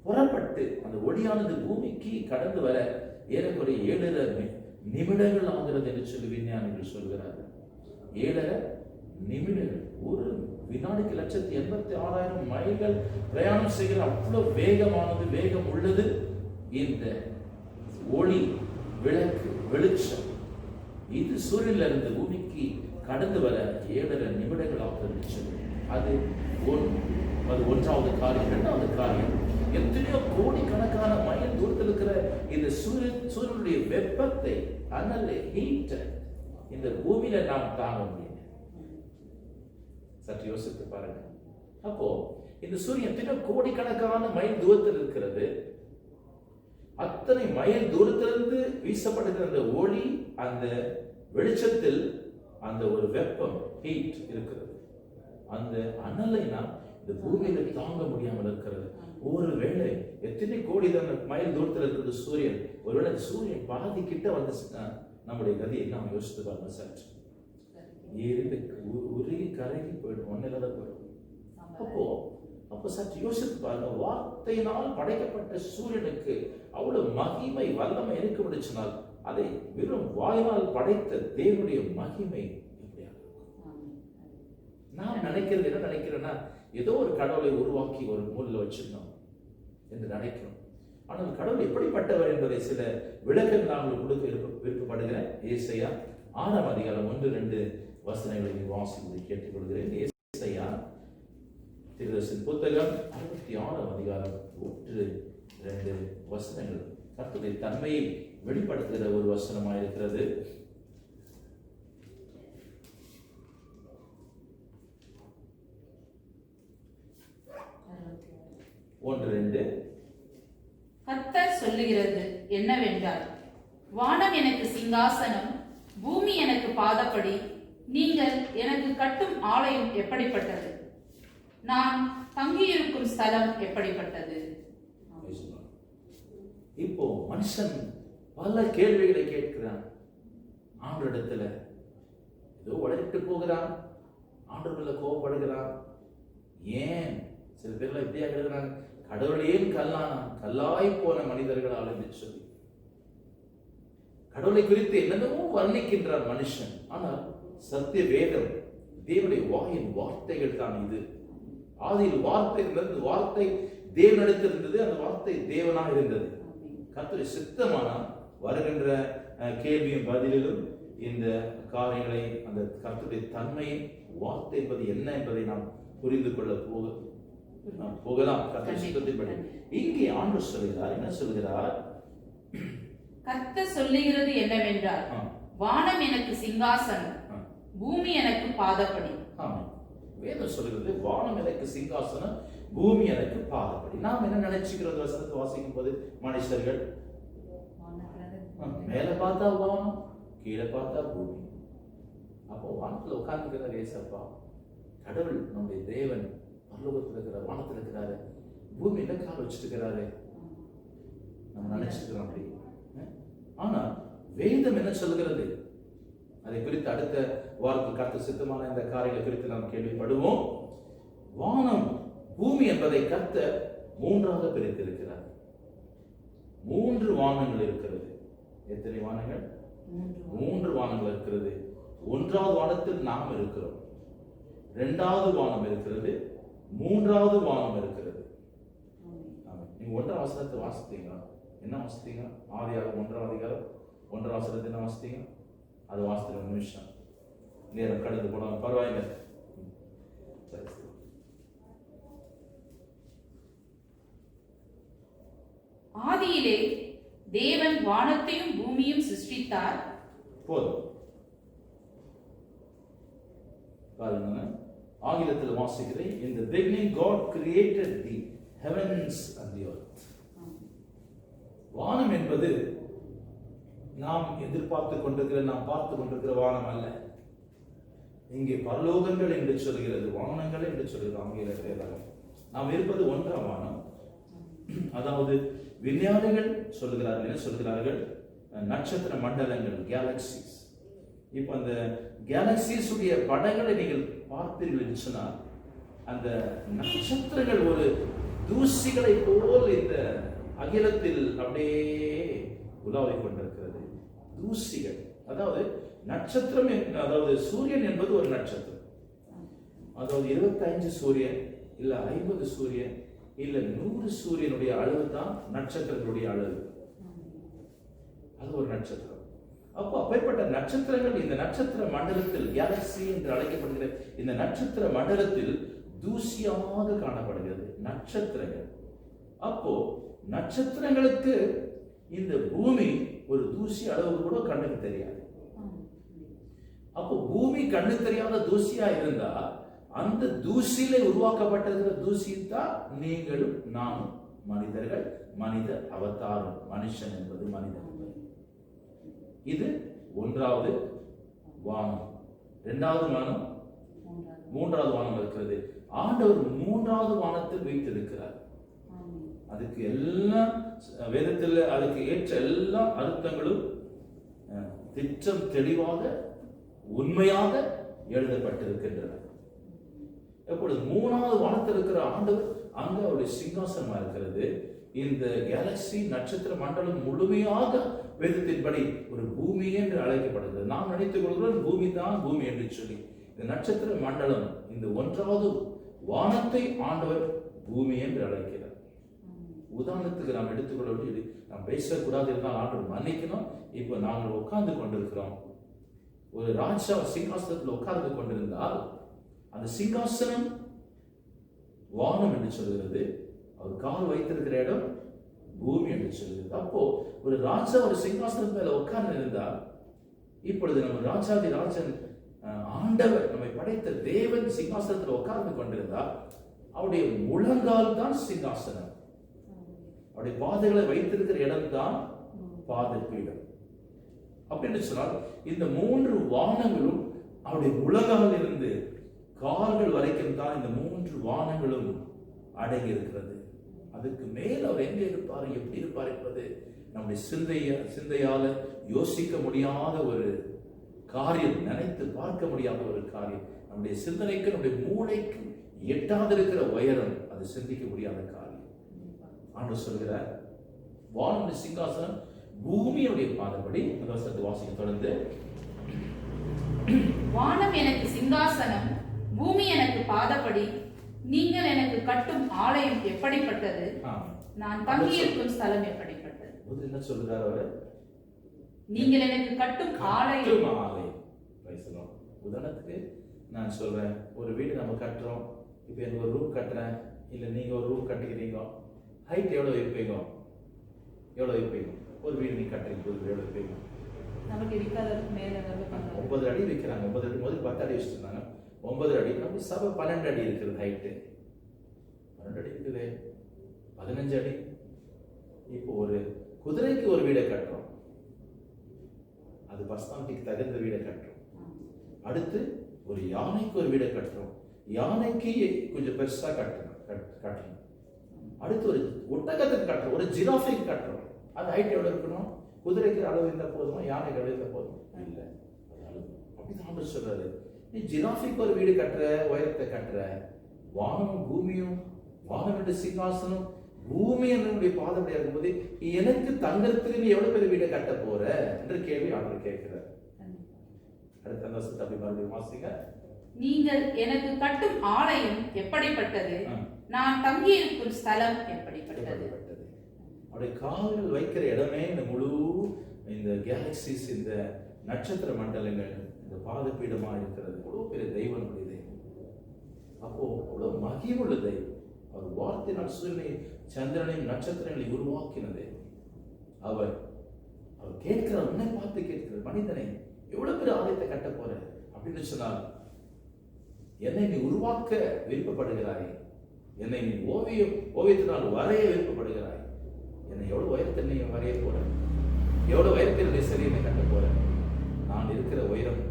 புறப்பட்டு அந்த ஒளியானது பூமிக்கு கடந்து வர ஏறக்குறைய 7.5 நிமிடங்கள் ஆகிறது என்று சொல்லி விஞ்ஞானிகள் சொல்கிறார்கள். 7.5 நிமிடங்கள். ஒரு வினாடிக்கு 1,86,000 மைல்கள் பிரயாணம் செய்கிற அவ்வளவு வேகமானது, வேகம் உள்ளது இந்த ஒளி விளக்கு வெளிச்சம். இது சூரியன்ல இருந்து பூமிக்கு கடந்து வர 7.5 நிமிடங்கள் ஆகிறது. அது ஒன்றாவது காரியம். இரண்டாவது காரியம், எத்தனையோ கோடிக்கணக்கான மைல் தூரத்தில் இருக்கிற இந்த சூரியனுடைய வெப்பத்தை, அனல் ஹீட் இந்த பூமியில நாம் தாங்க முடியும். சற்று யோசித்து பாருங்க. அப்போ இந்த சூரியன் எத்தனையோ கோடிக்கணக்கான மைல் தூரத்தில் இருக்கிறது. அத்தனை மைல் தூரத்திலிருந்து வீசப்படுகிற அந்த ஒளி, அந்த வெளிச்சத்தில் அந்த ஒரு வெப்பம், ஹீட் இருக்கிறது. அந்த அனலை நாம் இந்த பூமியில தாங்க முடியாமல் இருக்கிறது. ஒருவேளை எத்தனை கோடி மைல் தூரத்தில் இருக்கிறது சூரியன், ஒருவேளை சூரியன் பாதி கிட்ட வந்துச்சுன்னா நம்முடைய கதியை நாம் யோசித்து பாருங்க. சற்று உருகி கரைகி போயிடும், ஒன்னில்லாத போயிடும். அப்போ சற்று யோசித்து பாருங்க, வார்த்தையினால் படைக்கப்பட்ட சூரியனுக்கு அவ்வளவு மகிமை வல்லமை இருக்க முடிச்சுனால் அதை வெறும் வாயினால் படைத்த தேவனுடைய மகிமை எப்படியா இருக்கும்? நான் நினைக்கிறது என்ன நினைக்கிறேன்னா, ஏதோ ஒரு கடவுளை உருவாக்கி ஒரு மூலையில் வச்சிருந்தோம் என்று நினைக்கிறோம். ஆனால் கடவுள் எப்படிப்பட்டவர் என்பதை சில விளக்கங்கள் நான் உங்களுக்கு கொடுக்க விருப்பப்படுகிறேன். ஏசாயா 6ஆம் அதிகாரம் 1-2 வசனங்களை வாசிப்பதை கேட்டுக்கொள்கிறேன். ஏசாயா தீர்க்கதரிசியின் புத்தகம் 66ஆம் அதிகாரம் 1-2 வசனங்கள் கர்த்தருடைய தன்மையை வெளிப்படுத்துகிற ஒரு வசனமாக இருக்கிறது. கர்த்தர் சொல்லுகிறது என்னவென்றால், வானம் எனக்கு சிங்காசனம், பூமி எனக்கு பாதப்படி. நீங்கள் எனக்கு கட்டும் ஆலயம் எப்படிப்பட்டது? நான் தங்கியிருக்கும் ஸ்தலம் எப்படிப்பட்டது? இப்போ மனுஷன் பல கேள்விகளை கேட்கிறான் ஆண்டவரிடத்துல. ஏதோ வளர்த்து போகிறான், ஆண்டவர்ல கோபப்படுகிறான். ஏன் சில பேர்லாம் இப்படியா கேட்கிறாங்க, கடவுளையே கல்லாய் போன மனிதர்களால் என்று சொல்லி கடவுளை குறித்து என்னென்னமோ வர்ணிக்கின்றார் மனுஷன். ஆனால் சத்திய வேதம் தேவனுடைய வாயின் வார்த்தைகள் தான் இது. ஆதியில் வார்த்தை இருந்தது, வார்த்தை தேவனிடத்தில் இருந்தது, அந்த வார்த்தை தேவனாக இருந்தது. கர்த்தருடைய சித்தமானால் வருகின்ற கேள்வியும் பதிலிலும் இந்த காரியங்களை, அந்த கர்த்தருடைய தன்மையை, வார்த்தை என்பது என்ன என்பதை நாம் புரிந்து கொள்ள போகலாம். கர்த்தருடைய சித்தத்தின்படி இங்கே ஆண்டவர் சொல்கிறார். என்ன சொல்கிறார்? கர்த்தர் சொல்லுகிறது என்னவென்றால், வானம் எனக்கு சிங்காசனம், பூமி எனக்கு பாதப்படி. வேதம் சொல்கிறது வானம் எனக்கு சிங்காசனம், பூமி எனக்கு பாதப்படி. நாம் என்ன நினைச்சுக்கிறோம் வசனத்தை வாசிக்கும் போது? மனுஷர்கள் மேல பார்த்தா வானம், கீழே பார்த்தா பூமி. அப்போ வானத்துல உட்கார்ந்துக்கிறார் ஏசப்பா. கடவுள் நம்முடைய தேவன் பரலோகத்தில் இருக்கிறார், வானத்தில் இருக்கிறாரு, பூமியில கால் வச்சுட்டு இருக்கிறாரு. நம்ம நினைச்சுக்கிறோம் அப்படி. ஆனா வேதம் என்ன சொல்லுகிறது? அதை குறித்து அடுத்த வாரத்தில் கர்த்தர் சித்தமான இந்த காரியங்களை குறித்து நாம் கேள்விப்படுவோம். வானம் பூமி என்பதை கர்த்தர் மூன்றாக பிரித்திருக்கிறார். 3 வானங்கள் இருக்கிறது. எத்தனை வானங்கள்? 3 வானங்கள் இருக்கிறது. 1வது வானத்தில் நாம் இருக்கிறோம், 2வது வானம் இருக்கிறது, 3வது வானம் இருக்கிறது. நீங்க 1ஆம் வசனத்தை வாசித்தீங்களா? என்ன வாசித்தீங்க? ஆதியாகமம் 1ஆம் அதிகாரம் 1ஆம் வசனத்தை என்ன வாசித்தீங்க? அது வாசித்த நிமிஷம் நேரம் கடந்து போனாலும் பரவாயில்லை. ஆதியிலே தேவன் வானத்தையும் பூமியும் சிருஷ்டித்தார். போதும். பாருங்க, ஆங்கிலத்தில் வாசிக்கிறேன். In the beginning God created the heavens and the earth. வானம் என்பது நாம் எதிர்பார்த்து கொண்டிருக்கிற, நாம் பார்த்து கொண்டிருக்கிற வானம் அல்ல. இங்கே பரலோகங்கள் என்று சொல்கிறது, வானங்கள் என்று சொல்கிறது ஆங்கிலத்தில். நாம் இருப்பது 1ஆம் வானம். அதாவது விஞ்ஞானிகள் சொல்லுகிறார்கள், என்ன சொல்கிறார்கள்? நட்சத்திர மண்டலங்கள், கேலக்சிஸ். இப்ப அந்த கேலக்சிஸ் உடைய படங்களை நீங்கள் பார்த்தீர்கள் என்று சொன்னால், அந்த நட்சத்திரங்கள் ஒரு தூசிகளை போல் இந்த அகிலத்தில் அப்படியே உலாவிக் கொண்டிருக்கிறது. தூசிகள். அதாவது நட்சத்திரம், அதாவது சூரியன் என்பது ஒரு நட்சத்திரம். அதாவது 25 சூரியன் இல்ல 50 சூரியன் இல்ல 100 சூரியனுடைய அளவு தான் நட்சத்திரங்களுடைய அளவு. அது ஒரு நட்சத்திரம். அப்போ அப்பேற்பட்ட நட்சத்திரங்கள் இந்த நட்சத்திர மண்டலத்தில், கேலக்சி என்று அழைக்கப்படுகிற இந்த நட்சத்திர மண்டலத்தில் தூசியாக காணப்படுகிறது நட்சத்திரங்கள். அப்போ நட்சத்திரங்களுக்கு இந்த பூமி ஒரு தூசி அளவு கூட கண்ணுக்கு தெரியாது. அப்போ பூமி கண்ணு தெரியாத தூசியா இருந்தா, அந்த தூசியில உருவாக்கப்பட்டிருக்கிற தூசி தான் நீங்களும் நானும் மனிதர்கள், மனித அவதாரம், மனுஷன் என்பது மனிதன். இது 1வது வானம். 2வது வானம், 3வது வானம் இருக்கிறது. ஆண்டவர் 3வது வானத்தில் வைத்திருக்கிறார். அதுக்கு எல்லாம் வேதத்தில் அதுக்கு ஏற்ற எல்லா அர்த்தங்களும் திட்டம் தெளிவாக உண்மையாக எழுதப்பட்டிருக்கின்றன. எப்பொழுது 3வது வானத்தில் இருக்கிற ஆண்டவர், அங்க அவருடைய சிங்காசனமா இருக்கிறது. இந்த கேலக்சி நட்சத்திர மண்டலம் முழுமையாக வேதத்தின்படி ஒரு பூமி என்று அழைக்கப்படுகிறது. நாம் நினைத்துக் கொள்கிறோம் பூமி தான் பூமி என்று சொல்லி. இந்த நட்சத்திர மண்டலம், இந்த 1வது வானத்தை ஆண்டவர் பூமி என்று அழைக்கிறார். உதாரணத்துக்கு நாம் எடுத்துக்கொள்ள வேண்டியது, நாம் பேசக்கூடாது இருந்தால் ஆண்டவர் மன்னிக்கணும். இப்போ நாங்கள் உட்கார்ந்து கொண்டிருக்கிறோம். ஒரு ராஜா சிங்காசனத்தில் உட்கார்ந்து கொண்டிருந்தால் அந்த சிங்காசனம் வானம் என்று சொல்கிறது, அவர் கால் வைத்திருக்கிற இடம் பூமி என்று சொல்கிறது. அப்போ ஒரு ராஜா ஒரு சிங்காசனம் மேல உட்கார்ந்து இருந்தால், இப்பொழுது நம்ம ராஜாதி ராஜன் ஆண்டவர், நம்மை படைத்த தேவன் சிங்காசனத்தில் உட்கார்ந்து கொண்டிருந்தால், அவருடைய முழங்கால் தான் சிங்காசனம். அவருடைய பாதைகளை வைத்திருக்கிற இடம் தான் பாதபீடம். அப்படின்னு சொன்னால் இந்த 3 வானங்களும் அவருடைய முழங்கால் இருந்து கால்கள் வரைக்கும் தான் இந்த 3 வானங்களும் அடங்கி இருக்கிறது. அதுக்கு மேல் அவர் எங்க இருப்பார், எப்படி இருப்பார் என்பது நம்முடைய சிந்தையால யோசிக்க முடியாத ஒரு காரியம், நினைத்து பார்க்க முடியாத ஒரு காரியம். நம்முடைய சிந்தனைக்கு நம்முடைய மூளைக்கு எட்டாது இருக்கிற உயரம், அது சிந்திக்க முடியாத காரியம். ஆண்டவர் சொல்கிறார், வானமுடைய சிங்காசனம் பூமியுடைய பாதப்படி. அந்த வசனத்தை வாசிக்க தொடர்ந்து, வானம் எனக்கு சிங்காசனம், பூமி எனக்கு பாதப்படி, நீங்கள் எனக்கு கட்டும் ஆலயம் எப்படிப்பட்டது, நான் தங்கியிருக்கும் ஸ்தலம் எப்படிப்பட்டது. என்ன சொல்றார் அவர்? நீங்கள் எனக்கு கட்டும் ஆலயம். உதாரணத்துக்கு நான் சொல்றேன், ஒரு வீடு நம்ம கட்டுறோம். இப்போ எனக்கு ஒரு ரூம் கட்டுறேன், இல்ல நீங்க ஒரு ரூம் கட்டுக்கிறீங்க. ஹைட் எவ்வளவு வைப்பீங்க? ஒரு வீடு நீ கட்டுறீங்க, ஒரு வீடு வைப்பீங்க. நமக்கு இருக்காததுக்கு மேல 9 அடி வைக்கிறாங்க. 9 அடி முதல் 10 அடி வச்சிருந்தாங்க. 9 அடி. நம்ம சபை 12 அடி இருக்குது ஹைட்டு. 12 அடி இருக்குது, 15 அடி. இப்போ ஒரு குதிரைக்கு ஒரு வீடை கட்டுறோம், அது பர்சனாலிட்டிக்கு தகுந்த வீடை கட்டுறோம். அடுத்து ஒரு யானைக்கு ஒரு வீடை கட்டுறோம், யானைக்கு கொஞ்சம் பெருசா கட்டுறோம். அடுத்து ஒரு ஒட்டகத்துக்கு கட்டுறோம், ஒரு ஜிராஃபைக்கு கட்டுறோம். அது ஹைட் எவ்வளவு இருக்கணும்? குதிரைக்கு அளவு இருந்தா போதுமா, யானைக்கு அளவு இருந்தா போதுமா? இல்ல. அப்படிதான் சொல்றாரு, நீ ஜிராஃபிக்கு ஒரு வீடு கட்டுற, உயரத்தை கட்டுற, வானமும் பூமியும், வானமுடைய சிங்காசனம் பூமி என்னுடைய பாதப்படி இருக்கும்போது எனக்கு தங்கறதுக்கு நீ எவ்வளவு பெரிய வீடை கட்ட போற என்று கேள்வி ஆண்டவர் கேட்கிறார். அடுத்த வசனத்தை அப்படி மறுபடியும் வாசிங்க. நீங்கள் எனக்கு கட்டும் ஆலயம் எப்படிப்பட்டது, நான் தங்கியிருக்கும் ஸ்தலம் எப்படிப்பட்டது. அவருடைய கால்கள் வைக்கிற இடமே இந்த முழு இந்த கேலக்சிஸ், இந்த நட்சத்திர மண்டலங்கள், இந்த பாதப்பீடமா இருக்கிறது. அவ்வளவு பெரிய தெய்வனுடைய தெய்வம். அப்போ அவ்வளவு மகிமுள்ள தெய்வம். அவர் வார்த்தையினால் சூரியனை, சந்திரனையும் நட்சத்திரங்களை உருவாக்கினது. அவர் கேட்கிற, உன்னை பார்த்து கேட்கிற, மனிதனை எவ்வளவு பெரிய ஆலயத்தை கட்ட போற அப்படின்னு சொன்னார். என்னை நீ உருவாக்க விருப்பப்படுகிறாய், என்னை நீ ஓவியத்தினால் வரைய விருப்பப்படுகிறாய், என்னை எவ்வளவு உயரத்தில் நீ வரைய போற, எவ்வளவு உயரத்தில் நீ சரியனை கட்ட போற, நான் இருக்கிற உயரம்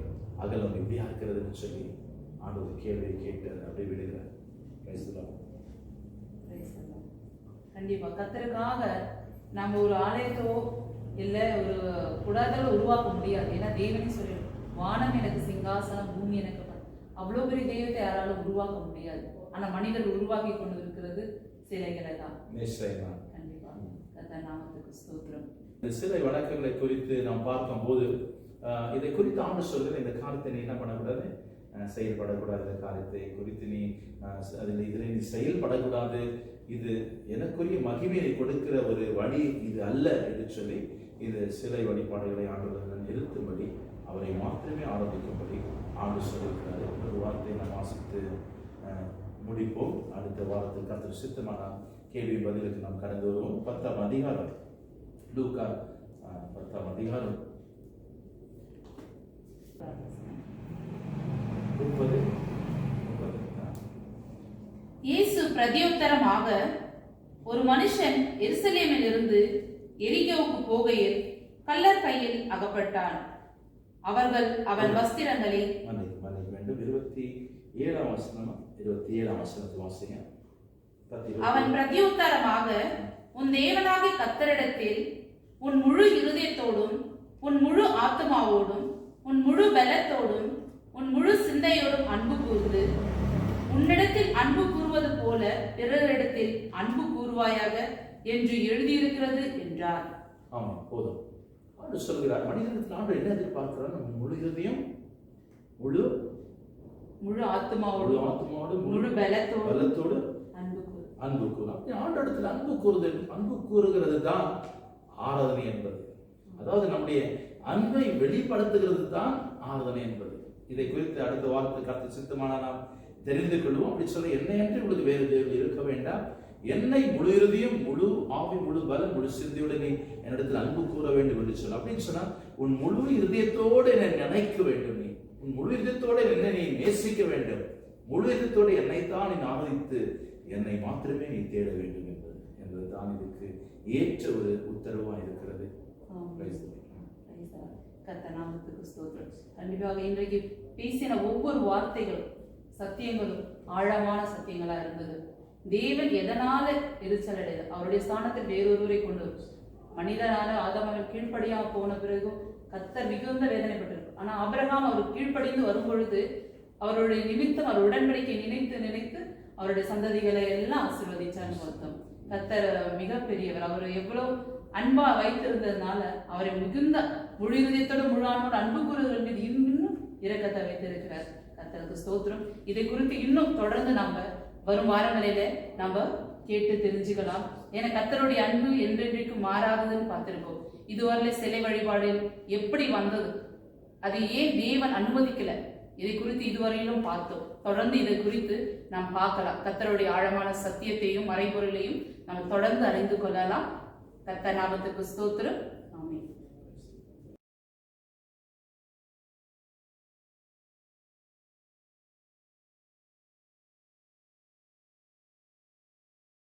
அகலம் எப்படியா இருக்கிறதுன்னு சொல்லி ஆண்டவர் கேள்வியை கேட்டு அப்படியே விடுகிறார். கண்டிப்பா கர்த்தருக்காக நம்ம ஒரு ஆலயத்தோ இல்ல ஒரு குடாதோ உருவாக்க முடியாது. ஏன்னா தேவனே சொல்லி, வானம் எனக்கு சிங்காசனம், பூமி எனக்கு. அவ்வளவு பெரிய தெய்வத்தை யாராலும் உருவாக்க முடியாது. ஆனா மனிதர்கள் உருவாக்கி கொண்டு இருக்கிறது சிலைகளை தான். கண்டிப்பா கர்த்தர் நாமத்துக்கு ஸ்தோத்திரம். இந்த சிலை வணக்கங்களை குறித்து நாம் பார்க்கும் போது இதை குறித்து ஆண்டவர் சொல்கிற இந்த காரியத்தை நீ என்ன பண்ணக்கூடாது, செயல்படக்கூடாது. இந்த காரியத்தை குறித்து நீ இதில் நீ செயல்படக்கூடாது, இது எனக்குரிய மகிமையை கொடுக்கிற ஒரு வழி இது அல்ல என்று சொல்லி இது சிலை வழிபாடுகளை ஆண்டவர்கள் நிறுத்தும்படி, அவரை மாத்திரமே ஆராதிக்கும்படி ஆண்டவர் சொல்லியிருக்கிறார். ஒரு வார்த்தையை நாம் வாசித்து முடிப்போம். அடுத்த வாரத்தில் கர்த்தர் சித்தமான கேள்வி பதிலுக்கு நாம் கடந்து வருவோம். 10ஆம் அதிகாரம், லூக்கா 10ஆம் அதிகாரம் 30. இயேசு பிரதியுத்தரமாக, ஒரு மனுஷன் எருசலேமில் இருந்து எரிகோவுக்கு போகையில் கள்ளர் கையில் அகப்பட்டான். அவர்கள் அவன் வஸ்திரங்களை வேண்டும். 27ஆம் வசனம், 27ஆம் வசனத்தை வாசிங்க. அவன் பிரதியுத்தரமாக, உன் தேவனாகிய கர்த்தரிடத்தில் உன் முழு இருதயத்தோடும், உன் முழு ஆத்மாவோடும், உன் முழு பலத்தோடும், உன் முழு சிந்தையோடும் அன்பு கூர்ந்து, உன்னிடத்தில் அன்பு கூறுவது போல பிறரிடத்தில் அன்பு கூறுவாயாக என்று எழுதியிருக்கிறது என்றார். ஆமா, போதும். ஆண்டு சொல்கிறார், மனிதனுக்கு ஆண்டு என்ன எதிர்பார்க்கிறார்? முழு இதயம், முழு ஆத்மாவோடு, முழு பலத்தோடு அன்பு கூறு. அப்படி ஆண்டு இடத்துல அன்பு கூறுகிறது தான் ஆராதனை என்பது. அதாவது நம்முடைய அன்பை வெளிப்படுத்துகிறது தான் ஆராதனை என்பது. இதை குறித்து அடுத்த வாரத்தை கர்த்தர் சித்தமான நாம் தெரிந்து கொள்வோம். அப்படி சொல்ல, என்னை என்று உங்களுக்கு வேறு தேவன் இருக்க வேண்டாம், என்னை முழு இறுதியும், முழு ஆவி, முழு பலம், முழு சிந்தையோடு நீ என்னிடத்தில் அன்பு கூற வேண்டும் என்று சொல்ல. அப்படின்னு சொன்னா, உன் முழு இருதயத்தோடு என்னை நினைக்க வேண்டும், நீ உன் முழு இதயத்தோடு என்னை நீ நேசிக்க வேண்டும், முழு இதயத்தோடு என்னைத்தான் நீ ஆதரித்து என்னை மாத்திரமே நீ தேட வேண்டும் என்பதுதான் இதுக்கு ஏற்ற ஒரு உத்தரவா இருக்கிறது. கர்த்தர் நாமத்துக்கு ஸ்தோத்திரம். கண்டிப்பாக இன்றைக்கு பேசின ஒவ்வொரு வார்த்தைகளும் சத்தியங்களும் ஆழமான சத்தியங்களா இருந்தது. தேவன் எதனால எரிச்சல் அடையாது? அவருடைய ஸ்தானத்தில் வேறொருவரை கொண்டு மனிதனால ஆதாம் கீழ்ப்படியா போன பிறகு கர்த்தர் மிகுந்த வேதனைப்பட்டிருக்கு. ஆனா ஆபிரகாம் அவர் கீழ்ப்படிந்து வரும் பொழுது அவருடைய நிமித்தம் அவர் உடன்படிக்கை நினைத்து நினைத்து அவருடைய சந்ததிகளை எல்லாம் ஆசீர்வதிச்சார்னு அர்த்தம். கர்த்தர் மிகப்பெரியவர். அவர் எவ்வளவு அன்பா வைத்திருந்ததுனால அவரை மிகுந்த முழு இதயத்தோடு முழு ஆணோடு அன்பு கூறுகள் மீது இன்னும் இரக்கத்தை வைத்திருக்கிறார். கர்த்தருக்கு ஸ்தோத்திரம். இதை குறித்து இன்னும் தொடர்ந்து நம்ம வரும் வாரங்களில நம்ம கேட்டு தெரிஞ்சுக்கலாம். ஏன்னா கர்த்தருடைய அன்பு என்றென்றைக்கு மாறாததுன்னு பார்த்திருக்கோம். இதுவரையில சிலை வழிபாடு எப்படி வந்தது, அது ஏன் தேவன் அனுமதிக்கல, இதை குறித்து இதுவரையிலும் பார்த்தோம். தொடர்ந்து இதை குறித்து நாம் பார்க்கலாம். கர்த்தருடைய ஆழமான சத்தியத்தையும் மறைபொருளையும் நாம் தொடர்ந்து அறிந்து கொள்ளலாம். கர்த்தர் நாமத்துக்கு ஸ்தோத்திரம். ஆமென்.